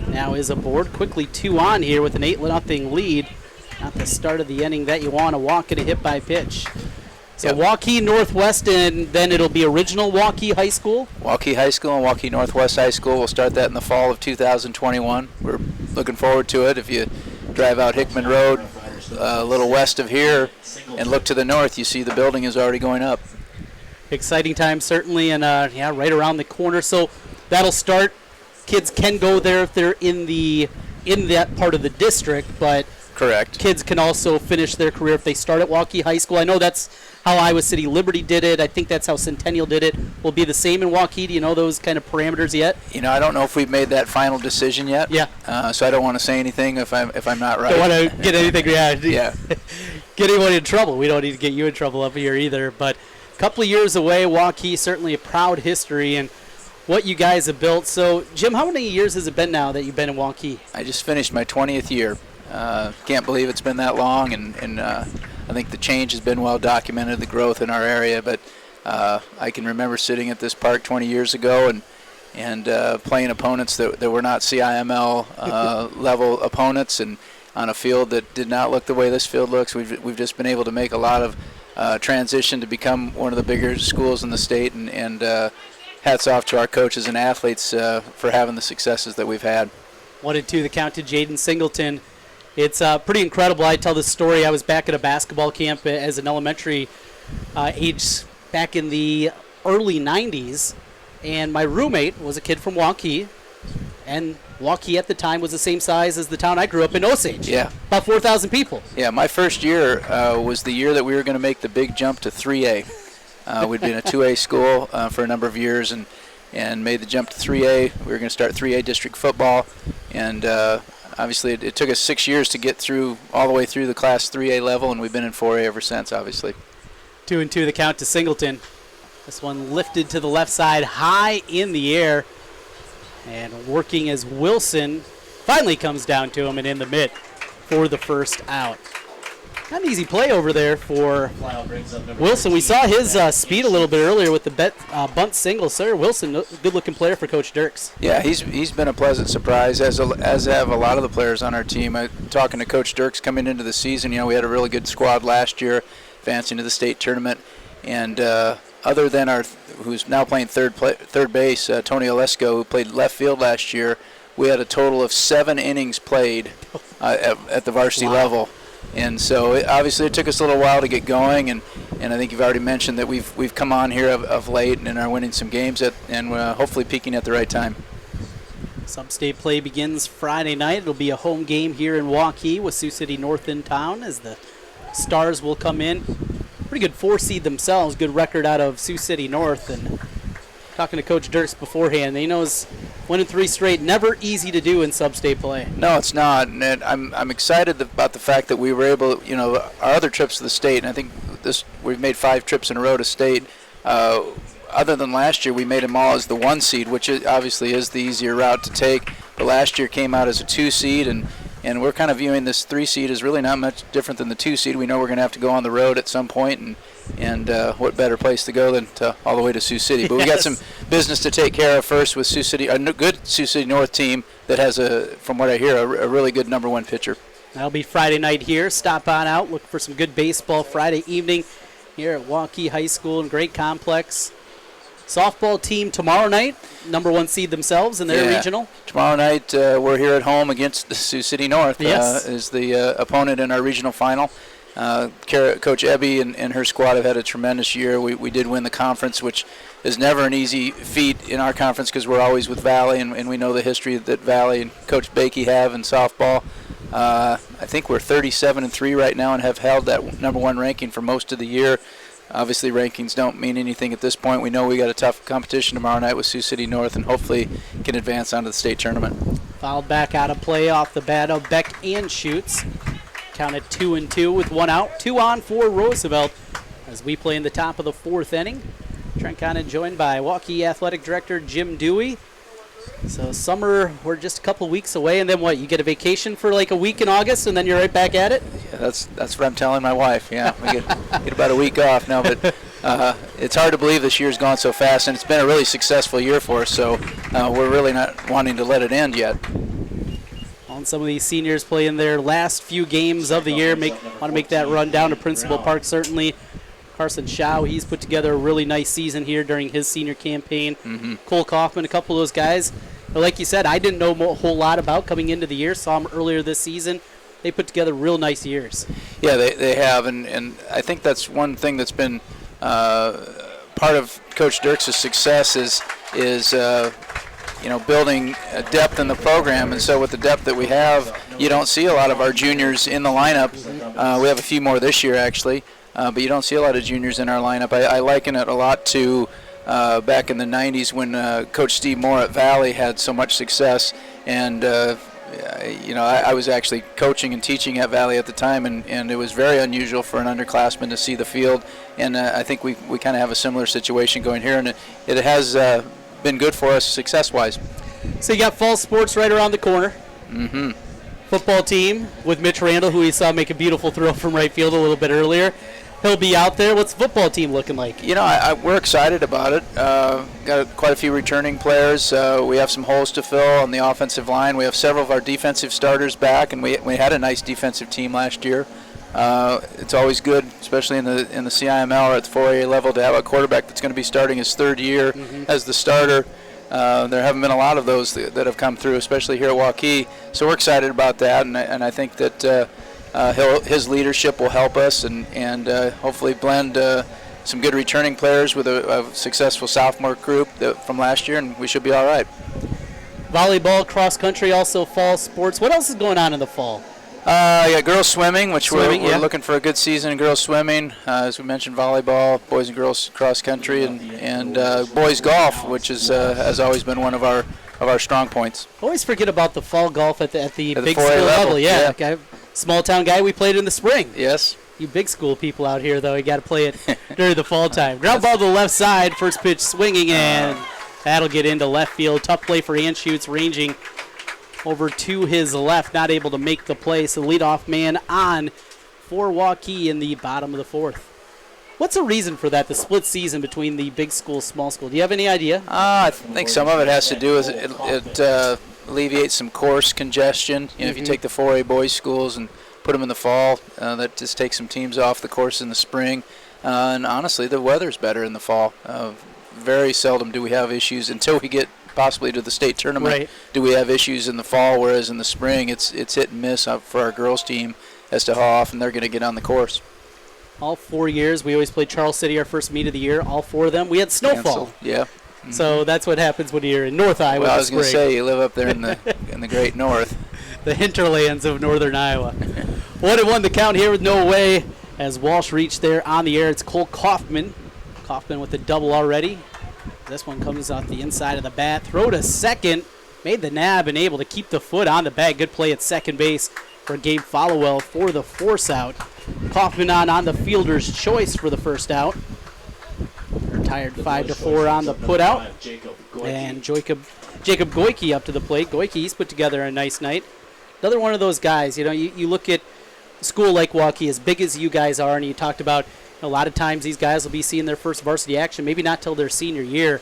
now is aboard. Quickly 2 on here with an 8-0 lead. Not the start of the inning that you want to walk and a hit by pitch. So yep. Waukee Northwest, and then it'll be original Waukee High School? Waukee High School and Waukee Northwest High School. We'll start that in the fall of 2021. We're looking forward to it. If you drive out Hickman Road a little west of here and look to the north, you see the building is already going up. Exciting time, certainly, and right around the corner. So that'll start. Kids can go there if they're in that part of the district, but correct. Kids can also finish their career if they start at Waukee High School. I know that's how Iowa City Liberty did it. I think that's how Centennial did it. Will be the same in Waukee. Do you know those kind of parameters yet? I don't know if we've made that final decision yet. Yeah. So I don't want to say anything if I'm not right. Don't want to get anything. Yeah. Get anyone in trouble. We don't need to get you in trouble up here either. But a couple of years away, Waukee, certainly a proud history and what you guys have built. So, Jim, how many years has it been now that you've been in Waukee? I just finished my 20th year. Can't believe it's been that long, and I think the change has been well documented, the growth in our area. But I can remember sitting at this park 20 years ago and playing opponents that were not CIML level opponents, and on a field that did not look the way this field looks. We've just been able to make a lot of transition to become one of the bigger schools in the state, and hats off to our coaches and athletes for having the successes that we've had. 1-2 the count to Jaden Singleton. It's pretty incredible. I tell this story. I was back at a basketball camp as an elementary age back in the early 90s, and my roommate was a kid from Waukee, and Waukee at the time was the same size as the town I grew up in, Osage. Yeah. About 4,000 people. Yeah, my first year was the year that we were going to make the big jump to 3A. We'd been a 2A school for a number of years and made the jump to 3A. We were going to start 3A district football, and obviously it took us 6 years to get through all the way through the Class 3A level, and we've been in 4A ever since, obviously. 2-2 the count to Singleton. This one lifted to the left side, high in the air, and working as Wilson finally comes down to him and in the mitt for the first out. Not an easy play over there for Wilson. We saw his speed a little bit earlier with the bunt single. Sir Wilson, good-looking player for Coach Dirks. Yeah, he's been a pleasant surprise, as have a lot of the players on our team. Talking to Coach Dirks coming into the season, we had a really good squad last year, advancing to the state tournament. And other than who's now playing third base, Tony Olesko, who played left field last year, we had a total of 7 innings played at the varsity level. And so obviously it took us a little while to get going, and I think you've already mentioned that we've come on here of late and are winning some games and hopefully peaking at the right time. Sub-state play begins Friday night. It'll be a home game here in Waukee with Sioux City North in town as the Stars will come in. Pretty good 4 seed themselves, good record out of Sioux City North. And talking to Coach Dirks beforehand, he knows winning 3 straight, never easy to do in sub-state play. No, it's not, and I'm excited about the fact that we were able, our other trips to the state, and I think we've made 5 trips in a row to state. Other than last year, we made them all as the 1 seed, which obviously is the easier route to take. But last year came out as a 2 seed, and we're kind of viewing this 3 seed as really not much different than the 2 seed. We know we're going to have to go on the road at some point, and what better place to go than all the way to Sioux City. But we got some business to take care of first with Sioux City, a good Sioux City North team that has, from what I hear, a really good number 1 pitcher. That'll be Friday night here. Stop on out, look for some good baseball Friday evening here at Waukee High School and great complex. Softball team tomorrow night, number 1 seed themselves in their regional. Tomorrow night we're here at home against the Sioux City North. Yes. Is the opponent in our regional final. Coach Ebby and her squad have had a tremendous year. We did win the conference, which is never an easy feat in our conference because we're always with Valley, and we know the history that Valley and Coach Bakey have in softball. I think we're 37-3 right now and have held that #1 ranking for most of the year. Obviously, rankings don't mean anything at this point. We know we got a tough competition tomorrow night with Sioux City North, and hopefully can advance onto the state tournament. Fouled back out of play off the bat of Beck and shoots. Counted 2-2 with 1 out. 2 on for Roosevelt as we play in the top of the 4th inning. Trent Connon joined by Waukee Athletic Director Jim Dewey. So summer, we're just a couple weeks away, and then what? You get a vacation for like a week in August, and then you're right back at it? Yeah, that's what I'm telling my wife. Yeah, we get about a week off now, but it's hard to believe this year's gone so fast, and it's been a really successful year for us, so we're really not wanting to let it end yet. On some of these seniors playing their last few games of the year, want to make that run down to Principal Park, certainly. Carson Shaw, he's put together a really nice season here during his senior campaign. Cole Kaufman, a couple of those guys. But like you said, I didn't know a whole lot about coming into the year. Saw them earlier this season. They put together real nice years. Yeah, they have, and I think that's one thing that's been part of Coach Dirks' success is building depth in the program. And so with the depth that we have, you don't see a lot of our juniors in the lineup. We have a few more this year, actually. But you don't see a lot of juniors in our lineup. I liken it a lot to back in the 90s when Coach Steve Moore at Valley had so much success. And, I was actually coaching and teaching at Valley at the time, and it was very unusual for an underclassman to see the field. And I think we kind of have a similar situation going here, and it has been good for us success-wise. So you got fall sports right around the corner. Football team with Mitch Randall, who we saw make a beautiful throw from right field a little bit earlier. He'll be out there. What's the football team looking like? We're excited about it. Got quite a few returning players. We have some holes to fill on the offensive line. We have several of our defensive starters back, and we had a nice defensive team last year. It's always good, especially in the CIML or at the 4A level, to have a quarterback that's going to be starting his 3rd year as the starter. There haven't been a lot of those that have come through, especially here at Waukee. So we're excited about that, and I think that his leadership will help us and hopefully blend some good returning players with a successful sophomore group from last year, and we should be all right. Volleyball, cross country, also fall sports. What else is going on in the fall? Girls swimming, which we're looking for a good season in girls swimming. As we mentioned, volleyball, boys and girls cross country, and boys golf, which has always been one of our strong points. Always forget about the fall golf at the big school level. Yeah. Small town guy, we played in the spring. Yes. You big school people out here, though, you got to play it during the fall time. Ground ball to the left side, first pitch swinging, and that'll get into left field. Tough play for Anschutz, ranging over to his left, not able to make the play. So leadoff man on for Waukee in the bottom of the 4th. What's the reason for that, the split season between the big school, small school? Do you have any idea? I think some of it has to do with it alleviates some course congestion. If you take the 4A boys schools and put them in the fall, that just takes some teams off the course in the spring. And honestly, the weather's better in the fall. Very seldom do we have issues until we get possibly to the state tournament. Right. Do we have issues in the fall, whereas in the spring it's hit and miss for our girls team as to how often they're going to get on the course. All 4 years, we always played Charles City our first meet of the year. All 4 of them, we had snowfall. Canceled. Yeah. So that's what happens when you're in North Iowa. Well, I was going to say, you live up there in the great north. The hinterlands of northern Iowa. 1-1 the count here with no away as Walsh reached there on the air. It's Cole Kaufman. Kaufman with the double already. This one comes off the inside of the bat. Throw to second. Made the nab and able to keep the foot on the bag. Good play at second base for Gabe Followell for the force out. Kaufman on the fielder's choice for the first out. Retired 5-4 on the put out. And Jacob Goike up to the plate. Goike, he's put together a nice night. Another one of those guys, you look at a school like Waukee, as big as you guys are, and you talked about a lot of times these guys will be seeing their first varsity action, maybe not till their senior year,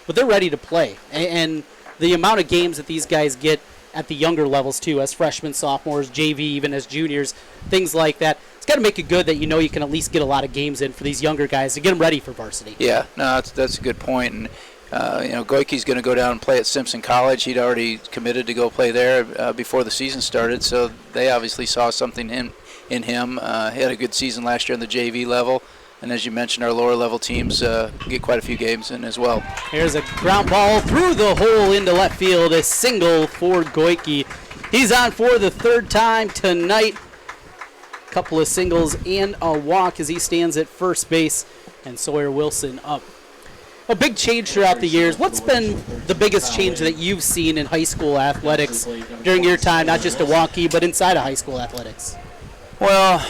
but they're ready to play. And the amount of games that these guys get at the younger levels too, as freshmen, sophomores, JV, even as juniors, things like that. It's got to make it good that you can at least get a lot of games in for these younger guys to get them ready for varsity. Yeah, no, that's a good point. And Goike's going to go down and play at Simpson College. He'd already committed to go play there before the season started, so they obviously saw something in him. He had a good season last year on the JV level, and as you mentioned, our lower level teams get quite a few games in as well. Here's a ground ball through the hole into left field, a single for Goike. He's on for the third time tonight. Couple of singles and a walk as he stands at first base, and Sawyer Wilson up. A big change throughout the years. What's been the biggest change that you've seen in high school athletics during your time, not just at Waukee, but inside of high school athletics? Well,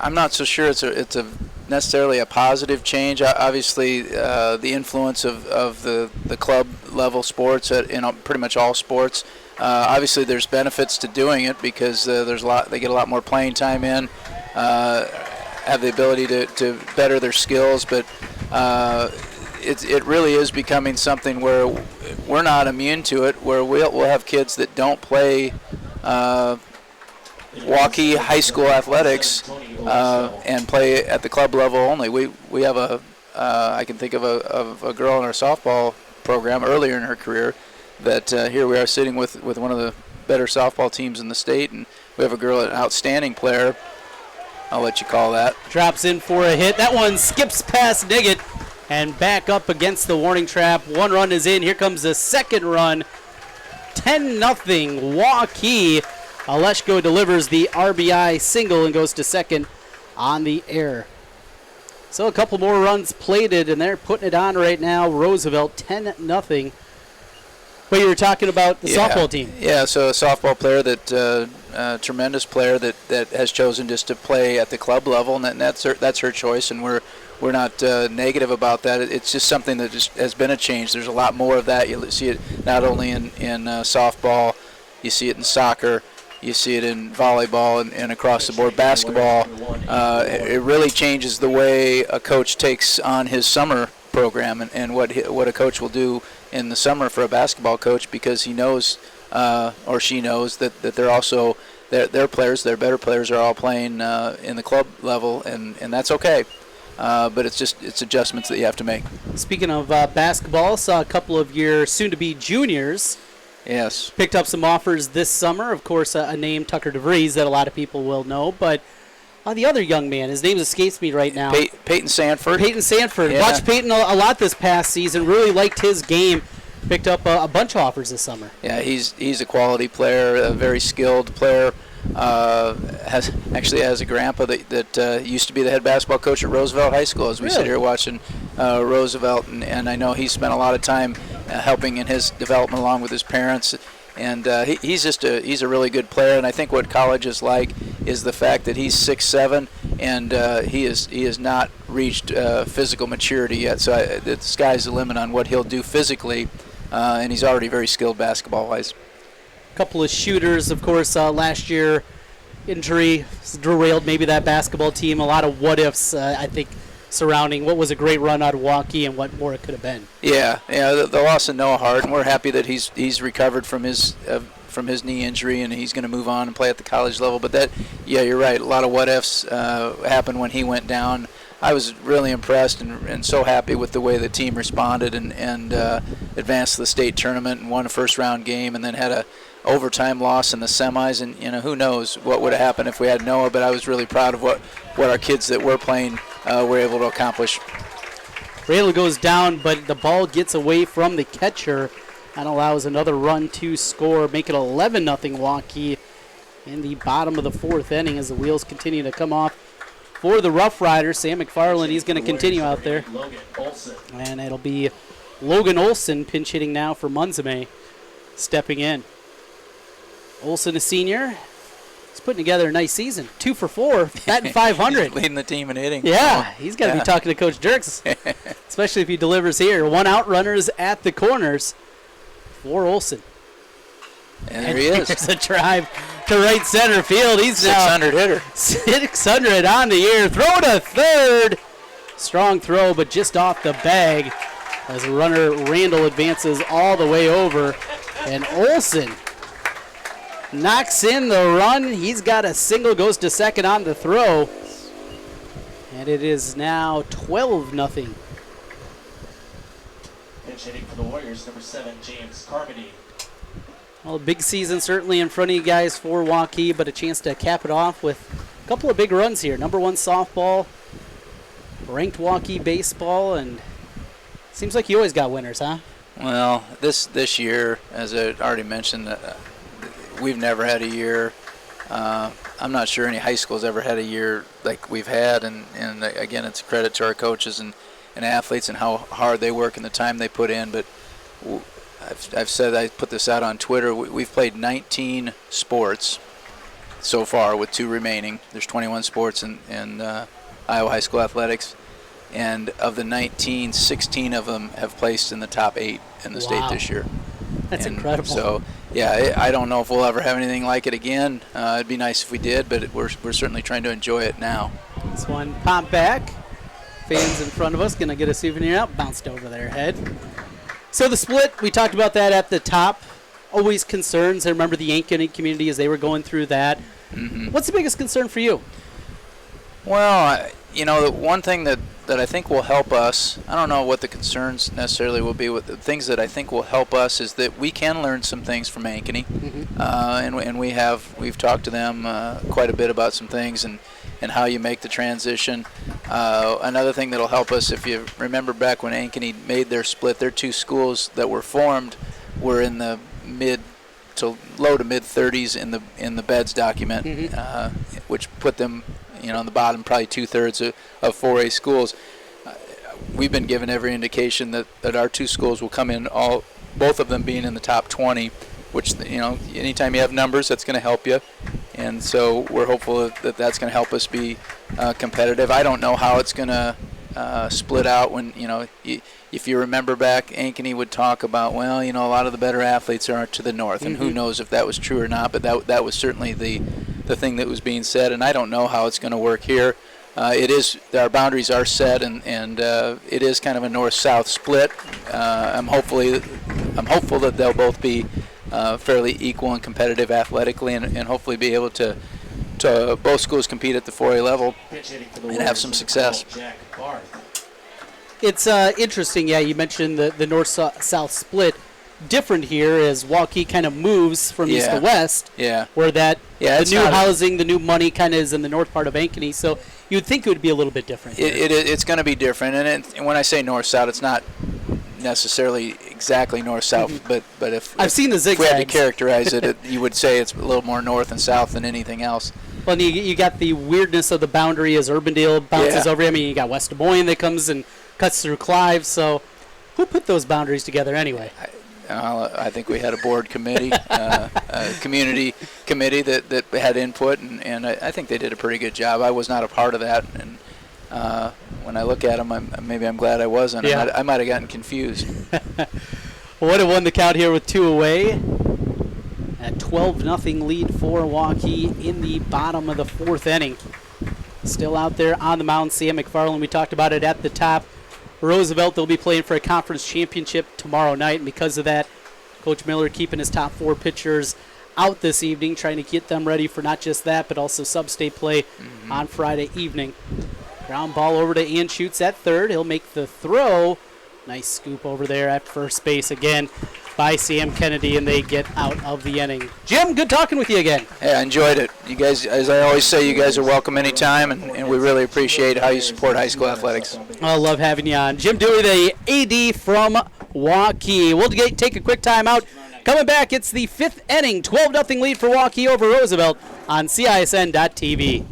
I'm not so sure it's a necessarily a positive change. Obviously, the influence of the club level sports in pretty much all sports. Obviously, there's benefits to doing it because they get a lot more playing time in, have the ability to better their skills, but it really is becoming something where we're not immune to it, where we'll have kids that don't play Waukee high school athletics and play at the club level only. We have I can think of a girl in our softball program earlier in her career that here we are sitting with one of the better softball teams in the state, and we have a girl, an outstanding player. I'll let you call that. Drops in for a hit. That one skips past Niggett and back up against the warning trap. One run is in. Here comes the second run. 10-0 Waukee. Aleshko delivers the RBI single and goes to second on the air. So a couple more runs plated, and they're putting it on right now. Roosevelt 10-0. But you were talking about the softball team. Yeah, so a softball player tremendous player that has chosen just to play at the club level, and that's her choice, and we're not negative about that. It's just something that just has been a change. There's a lot more of that. You see it not only in softball, you see it in soccer, you see it in volleyball and across the board basketball. It really changes the way a coach takes on his summer program and what a coach will do in the summer for a basketball coach, because he knows or she knows that they're also their players, their better players are all playing in the club level, and that's okay. But it's adjustments that you have to make. Speaking of basketball, saw a couple of your soon-to-be juniors. Yes. Picked up some offers this summer. Of course, a name, Tucker DeVries, that a lot of people will know. But the other young man, his name escapes me right now. Peyton Sanford. Peyton Sanford. Yeah. Watched Peyton a lot this past season. Really liked his game. Picked up a bunch of offers this summer. Yeah, he's a quality player, a very skilled player. Has a grandpa that used to be the head basketball coach at Roosevelt High School, as we sit here watching Roosevelt, and I know he spent a lot of time helping in his development along with his parents, and he's a really good player. And I think what college is like is the fact that he's 6'7", and he has not reached physical maturity yet. So the sky's the limit on what he'll do physically, and he's already very skilled basketball-wise. Couple of shooters, of course, last year. Injury derailed maybe that basketball team. A lot of what-ifs, I think, surrounding what was a great run out of Waukee and what more it could have been. Yeah, the loss of Noah Hart, and we're happy that he's recovered from his knee injury, and he's going to move on and play at the college level. But you're right. A lot of what-ifs happened when he went down. I was really impressed and so happy with the way the team responded and advanced to the state tournament and won a first-round game, and then had a overtime loss in the semis. And who knows what would have happened if we had Noah. But I was really proud of what our kids that were playing were able to accomplish. Rayla goes down, but the ball gets away from the catcher and allows another run to score, make it 11-0 Waukee in the bottom of the fourth inning as the wheels continue to come off for the Rough Riders. Sam McFarland, he's going to continue out there. And it'll be Logan Olson pinch hitting now for Munzame, stepping in. Olson, a senior. He's putting together a nice season. 2 for 4, batting 500. Leading the team in hitting. Yeah, he's got to be talking to Coach Dirks, especially if he delivers here. 1 out, runners at the corners for Olson. And there he is. There's a drive to right center field. He's 600 hitter. 600 on the year. Throw to third. Strong throw, but just off the bag as runner Randall advances all the way over. And Olson knocks in the run. He's got a single, goes to second on the throw. And it is now 12-0. Pitch hitting for the Warriors, number 7, James Carmody. Well, a big season certainly in front of you guys for Waukee, but a chance to cap it off with a couple of big runs here. Number 1 softball, ranked Waukee baseball, and seems like you always got winners, huh? Well, this year, as I already mentioned, we've never had a year. I'm not sure any high school's ever had a year like we've had, and again, it's a credit to our coaches and athletes and how hard they work and the time they put in. But I've said, I put this out on Twitter, we've played 19 sports so far with 2 remaining. There's 21 sports in Iowa high school athletics. And of the 19, 16 of them have placed in the top 8 in the state this year. That's incredible. So, yeah, I don't know if we'll ever have anything like it again. It'd be nice if we did, but we're certainly trying to enjoy it now. This one popped back. Fans in front of us going to get a souvenir out. Bounced over their head. So the split, we talked about that at the top. Always concerns. I remember the Ankeny community as they were going through that. Mm-hmm. What's the biggest concern for you? Well, the one thing that I think will help us, I don't know what the concerns necessarily will be, with the things that I think will help us is that we can learn some things from Ankeny. Mm-hmm. And we've talked to them quite a bit about some things and how you make the transition. Another thing that'll help us, if you remember back when Ankeny made their split, their 2 schools that were formed were in the mid to low to mid 30s in the BEDS document, which put them on the bottom, probably 2/3 of 4A schools. We've been given every indication that our 2 schools will come in, both of them being in the top 20, which, anytime you have numbers, that's going to help you. And so we're hopeful that that's going to help us be competitive. I don't know how it's going to split out when, if you remember back, Ankeny would talk about, well, a lot of the better athletes are to the north, and who knows if that was true or not, but that was certainly the thing that was being said, and I don't know how it's going to work here. Our boundaries are set, and it is kind of a north-south split. I'm hopeful that they'll both be fairly equal and competitive athletically, and hopefully be able to both schools compete at the 4A level and have some success. It's interesting, you mentioned the north-south split. Different here as Waukee kind of moves from east to west, where the new housing, the new money kind of is in the north part of Ankeny, so you'd think it would be a little bit different. It's going to be different, and when I say north-south, it's not necessarily exactly north-south, but if I've seen the zigzags. If we had to characterize it, you would say it's a little more north and south than anything else. Well, and you got the weirdness of the boundary as Urbandale bounces over. I mean, you got West Des Moines that comes and cuts through Clive, so who put those boundaries together anyway? I think we had a board committee, a community committee that had input, and I think they did a pretty good job. I was not a part of that, and when I look at them, I'm glad I wasn't. Yeah. I might have gotten confused. Would have won the count here with 2 away. A 12-0 lead for Waukee in the bottom of the 4th inning. Still out there on the mound, Sam McFarland. We talked about it at the top. Roosevelt, they'll be playing for a conference championship tomorrow night, and because of that, Coach Miller keeping his top 4 pitchers out this evening, trying to get them ready for not just that, but also sub-state play on Friday evening. Ground ball over to Anschutz at third. He'll make the throw. Nice scoop over there at first base again by Sam Kennedy, and they get out of the inning. Jim, good talking with you again. Yeah, I enjoyed it. You guys, as I always say, you guys are welcome anytime, and we really appreciate how you support high school athletics. I love having you on. Jim Dewey, the AD from Waukee. We'll take a quick time out. Coming back, it's the 5th inning, 12-0 lead for Waukee over Roosevelt on CISN.TV.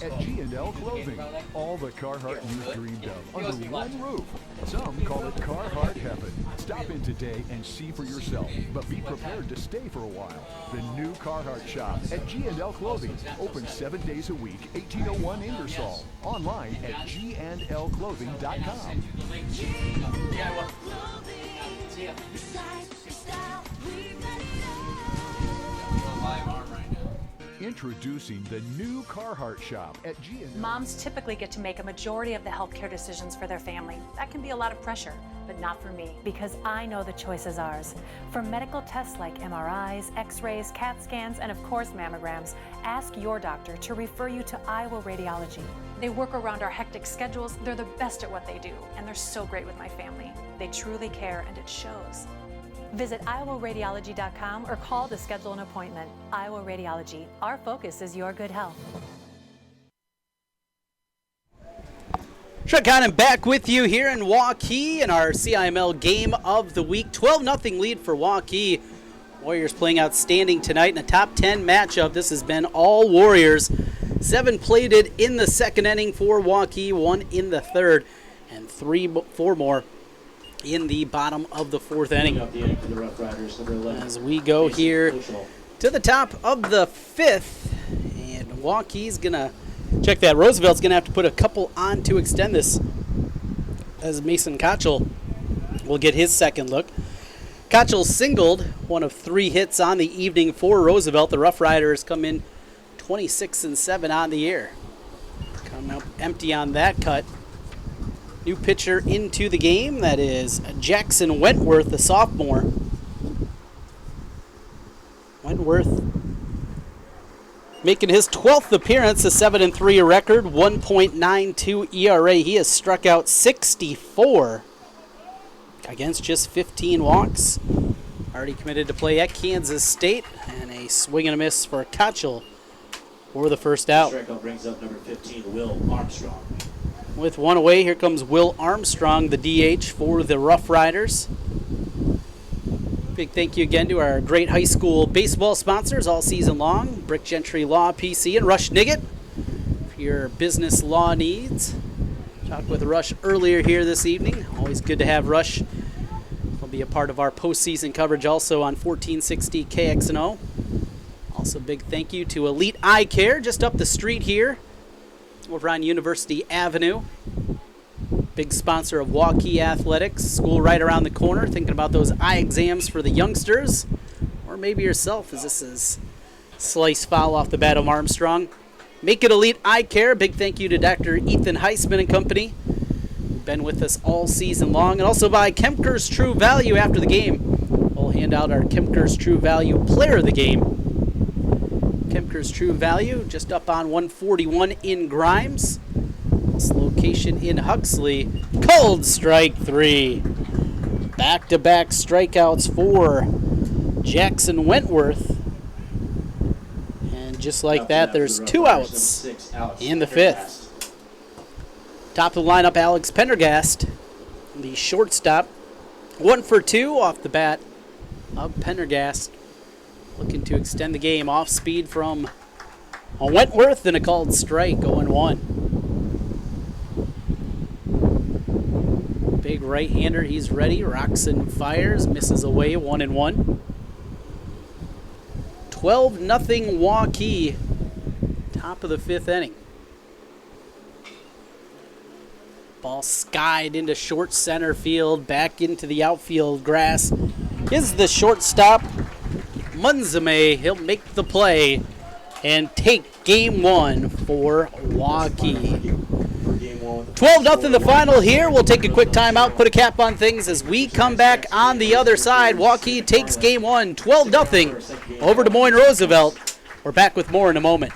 At G&L Clothing. All the Carhartt you've dreamed of under one roof. Some call it Carhartt Heaven. Stop in today and see for yourself, but be prepared to stay for a while. The new Carhartt shop at G&L Clothing. Open 7 days a week, 1801 Ingersoll. Online at gnlclothing.com. Introducing the new Carhartt shop at G&L. Moms typically get to make a majority of the healthcare decisions for their family. That can be a lot of pressure. but not for me, because I know the choice is ours. For medical tests like MRIs, X-rays, CAT scans, and of course mammograms, ask your doctor to refer you to Iowa Radiology. They work around our hectic schedules, they're the best at what they do, and they're so great with my family. They truly care, and it shows. Visit iowaradiology.com or call to schedule an appointment. Iowa Radiology, our focus is your good health. Trent Connon back with you here in Waukee in our CIML Game of the Week. 12-0 lead for Waukee. Warriors playing outstanding tonight in a top 10 matchup. This has been all Warriors. 7 plated in the second inning for Waukee, 1 in the third, and 4 more in the bottom of the fourth inning. As we go here to the top of the fifth, and Waukee's going to check that. Roosevelt's going to have to put a couple on to extend this, as Mason Kochel will get his second look. Kochel singled, one of 3 hits on the evening for Roosevelt. The Rough Riders come in 26-7 on the year. Come up empty on that cut. New pitcher into the game, that is Jackson Wentworth, the sophomore. Wentworth making his 12th appearance, a 7-3 record, 1.92 ERA. He has struck out 64 against just 15 walks. Already committed to play at Kansas State, and a swing and a miss for Kochel for the first out. Strikeout brings up number 15, Will Armstrong. With 1 away, here comes Will Armstrong, the DH for the Rough Riders. Big thank you again to our great high school baseball sponsors all season long, Brick Gentry Law PC and Rush Niggett for your business law needs. Talked with Rush earlier here this evening. Always good to have Rush. He'll be a part of our postseason coverage also on 1460 KXNO. Also big thank you to Elite Eye Care just up the street here over on University Avenue. Big sponsor of Waukee Athletics. School right around the corner. Thinking about those eye exams for the youngsters. Or maybe yourself, as this is slice foul off the bat of Armstrong. Make it Elite Eye Care. Big thank you to Dr. Ethan Heisman and company. Been with us all season long. And also by Kemker's True Value after the game. We'll hand out our Kemker's True Value Player of the Game. Kemker's True Value, just up on 141 in Grimes. This location in Huxley. Called strike 3. Back-to-back strikeouts for Jackson Wentworth. And just like that, there's 2 outs in the 5th. Top of the lineup, Alex Pendergast, the shortstop. 1 for 2 off the bat of Pendergast. Looking to extend the game. Off speed from Wentworth and a called strike, 0-1. Big right-hander, he's ready. Rocks and fires, misses away, 1-1. 12-0 Waukee, top of the 5th inning. Ball skied into short center field, back into the outfield grass. Is the shortstop Munzame. He'll make the play and take game 1 for Waukee. 12-0 the final here. We'll take a quick timeout, put a cap on things as we come back on the other side. Waukee takes game 1, 12-0 over Des Moines Roosevelt. We're back with more in a moment.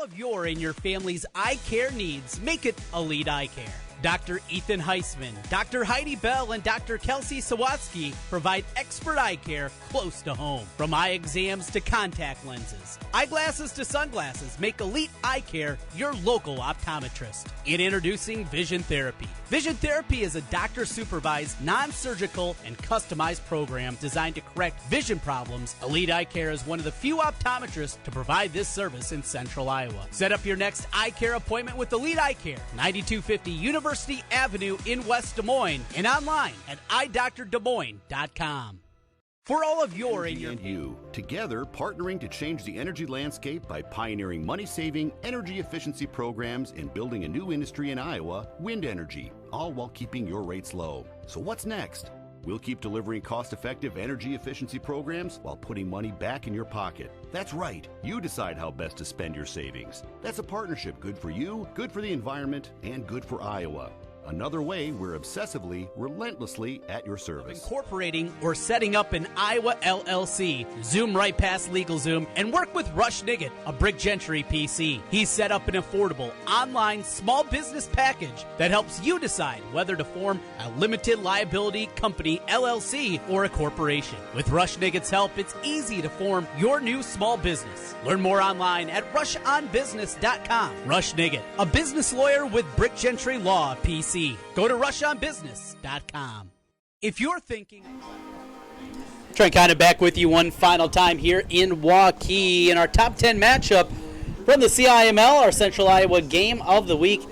Of your and your family's eye care needs, make it Elite Eye Care. Dr. Ethan Heisman, Dr. Heidi Bell, and Dr. Kelsey Sawatsky provide expert eye care close to home. From eye exams to contact lenses, eyeglasses to sunglasses, make Elite Eye Care your local optometrist. Introducing Vision Therapy. Vision Therapy is a doctor-supervised, non-surgical, and customized program designed to correct vision problems. Elite Eye Care is one of the few optometrists to provide this service in Central Iowa. Set up your next eye care appointment with Elite Eye Care, 9250 University Avenue in West Des Moines, and online at eyedoctordesmoines.com. For all of your and you, together partnering to change the energy landscape by pioneering money-saving, energy efficiency programs and building a new industry in Iowa, wind energy, all while keeping your rates low. So what's next? We'll keep delivering cost-effective energy efficiency programs while putting money back in your pocket. That's right. You decide how best to spend your savings. That's a partnership good for you, good for the environment, and good for Iowa. Another way we're obsessively, relentlessly at your service. Incorporating or setting up an Iowa LLC. Zoom right past LegalZoom and work with Rush Niggett, a Brick Gentry PC. He's set up an affordable online small business package that helps you decide whether to form a limited liability company LLC or a corporation. With Rush Niggett's help, it's easy to form your new small business. Learn more online at rushonbusiness.com. Rush Niggett, a business lawyer with Brick Gentry Law PC. Go to rushonbusiness.com. If you're thinking... Trent Condon back with you one final time here in Waukee in our top 10 matchup from the CIML, our Central Iowa Game of the Week.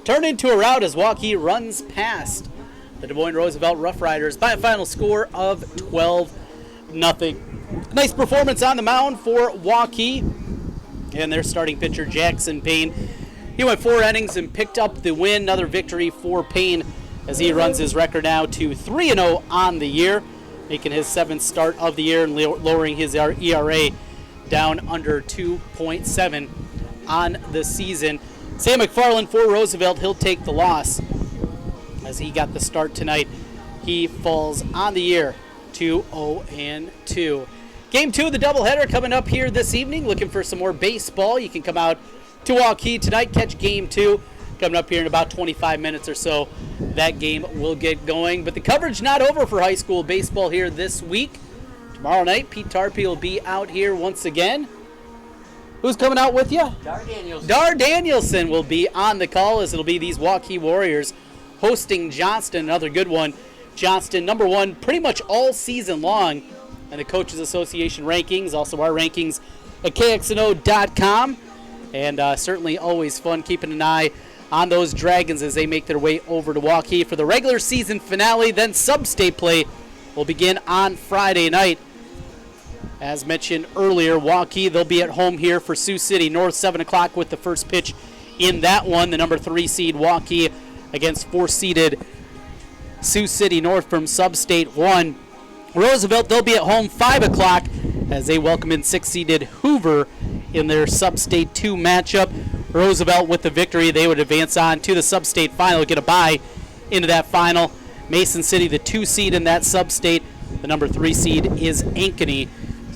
Turned into a rout as Waukee runs past the Des Moines Roosevelt Rough Riders by a final score of 12-0. Nice performance on the mound for Waukee and their starting pitcher Jackson Payne. He went 4 innings and picked up the win. Another victory for Payne as he runs his record now to 3-0 on the year, making his 7th start of the year and lowering his ERA down under 2.7 on the season. Sam McFarland for Roosevelt, he'll take the loss as he got the start tonight. He falls on the year to 0-2. Game 2 of the doubleheader coming up here this evening. Looking for some more baseball, you can come out to Waukee tonight, catch Game 2 coming up here in about 25 minutes or so. That game will get going, but the coverage not over for high school baseball here this week. Tomorrow night, Pete Tarpey will be out here once again. Who's coming out with you? Dar Danielson will be on the call as it'll be these Waukee Warriors hosting Johnston, another good one. Johnston, number 1 pretty much all season long in the Coaches Association rankings, also our rankings at KXNO.com. And certainly always fun keeping an eye on those Dragons as they make their way over to Waukee for the regular season finale. Then sub-state play will begin on Friday night. As mentioned earlier, Waukee, they'll be at home here for Sioux City North, 7 o'clock with the first pitch in that one. The number 3 seed Waukee against 4-seeded Sioux City North from sub-state 1. Roosevelt, they'll be at home 5 o'clock as they welcome in 6-seeded Hoover in their sub-state 2 matchup. Roosevelt with the victory, they would advance on to the sub-state final, get a bye into that final. Mason City, the 2 seed in that sub-state. The number 3 seed is Ankeny.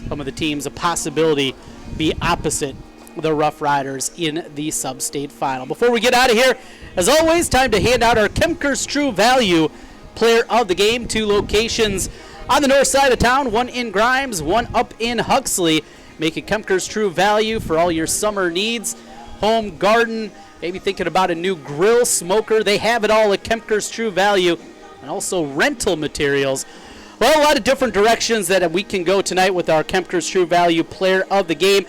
Some of the teams, a possibility, be opposite the Rough Riders in the sub-state final. Before we get out of here, as always, time to hand out our Kemker's True Value Player of the Game. 2 locations on the north side of town, 1 in Grimes, 1 up in Huxley. Make it Kemker's True Value for all your summer needs. Home, garden, maybe thinking about a new grill, smoker. They have it all at Kemker's True Value. And also rental materials. Well, a lot of different directions that we can go tonight with our Kemker's True Value Player of the Game.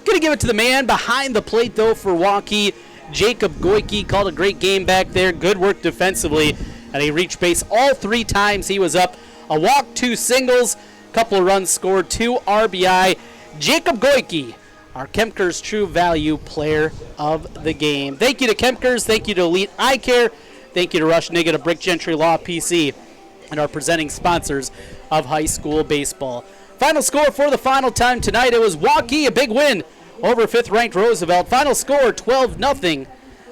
Going to give it to the man behind the plate, though, for Waukee. Jacob Goyke called a great game back there. Good work defensively. And he reached base all 3 times he was up. A walk, 2 singles, couple of runs scored, 2 RBI. Jacob Goyke, our Kemker's True Value Player of the Game. Thank you to Kemker's. Thank you to Elite Eye Care. Thank you to Rush Niggett of Brick Gentry Law PC and our presenting sponsors of high school baseball. Final score for the final time tonight. It was Waukee, a big win over 5th-ranked Roosevelt. Final score, 12-0.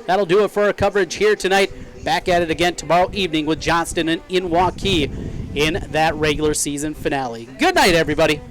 That'll do it for our coverage here tonight. Back at it again tomorrow evening with Johnston in Waukee in that regular season finale. Good night, everybody.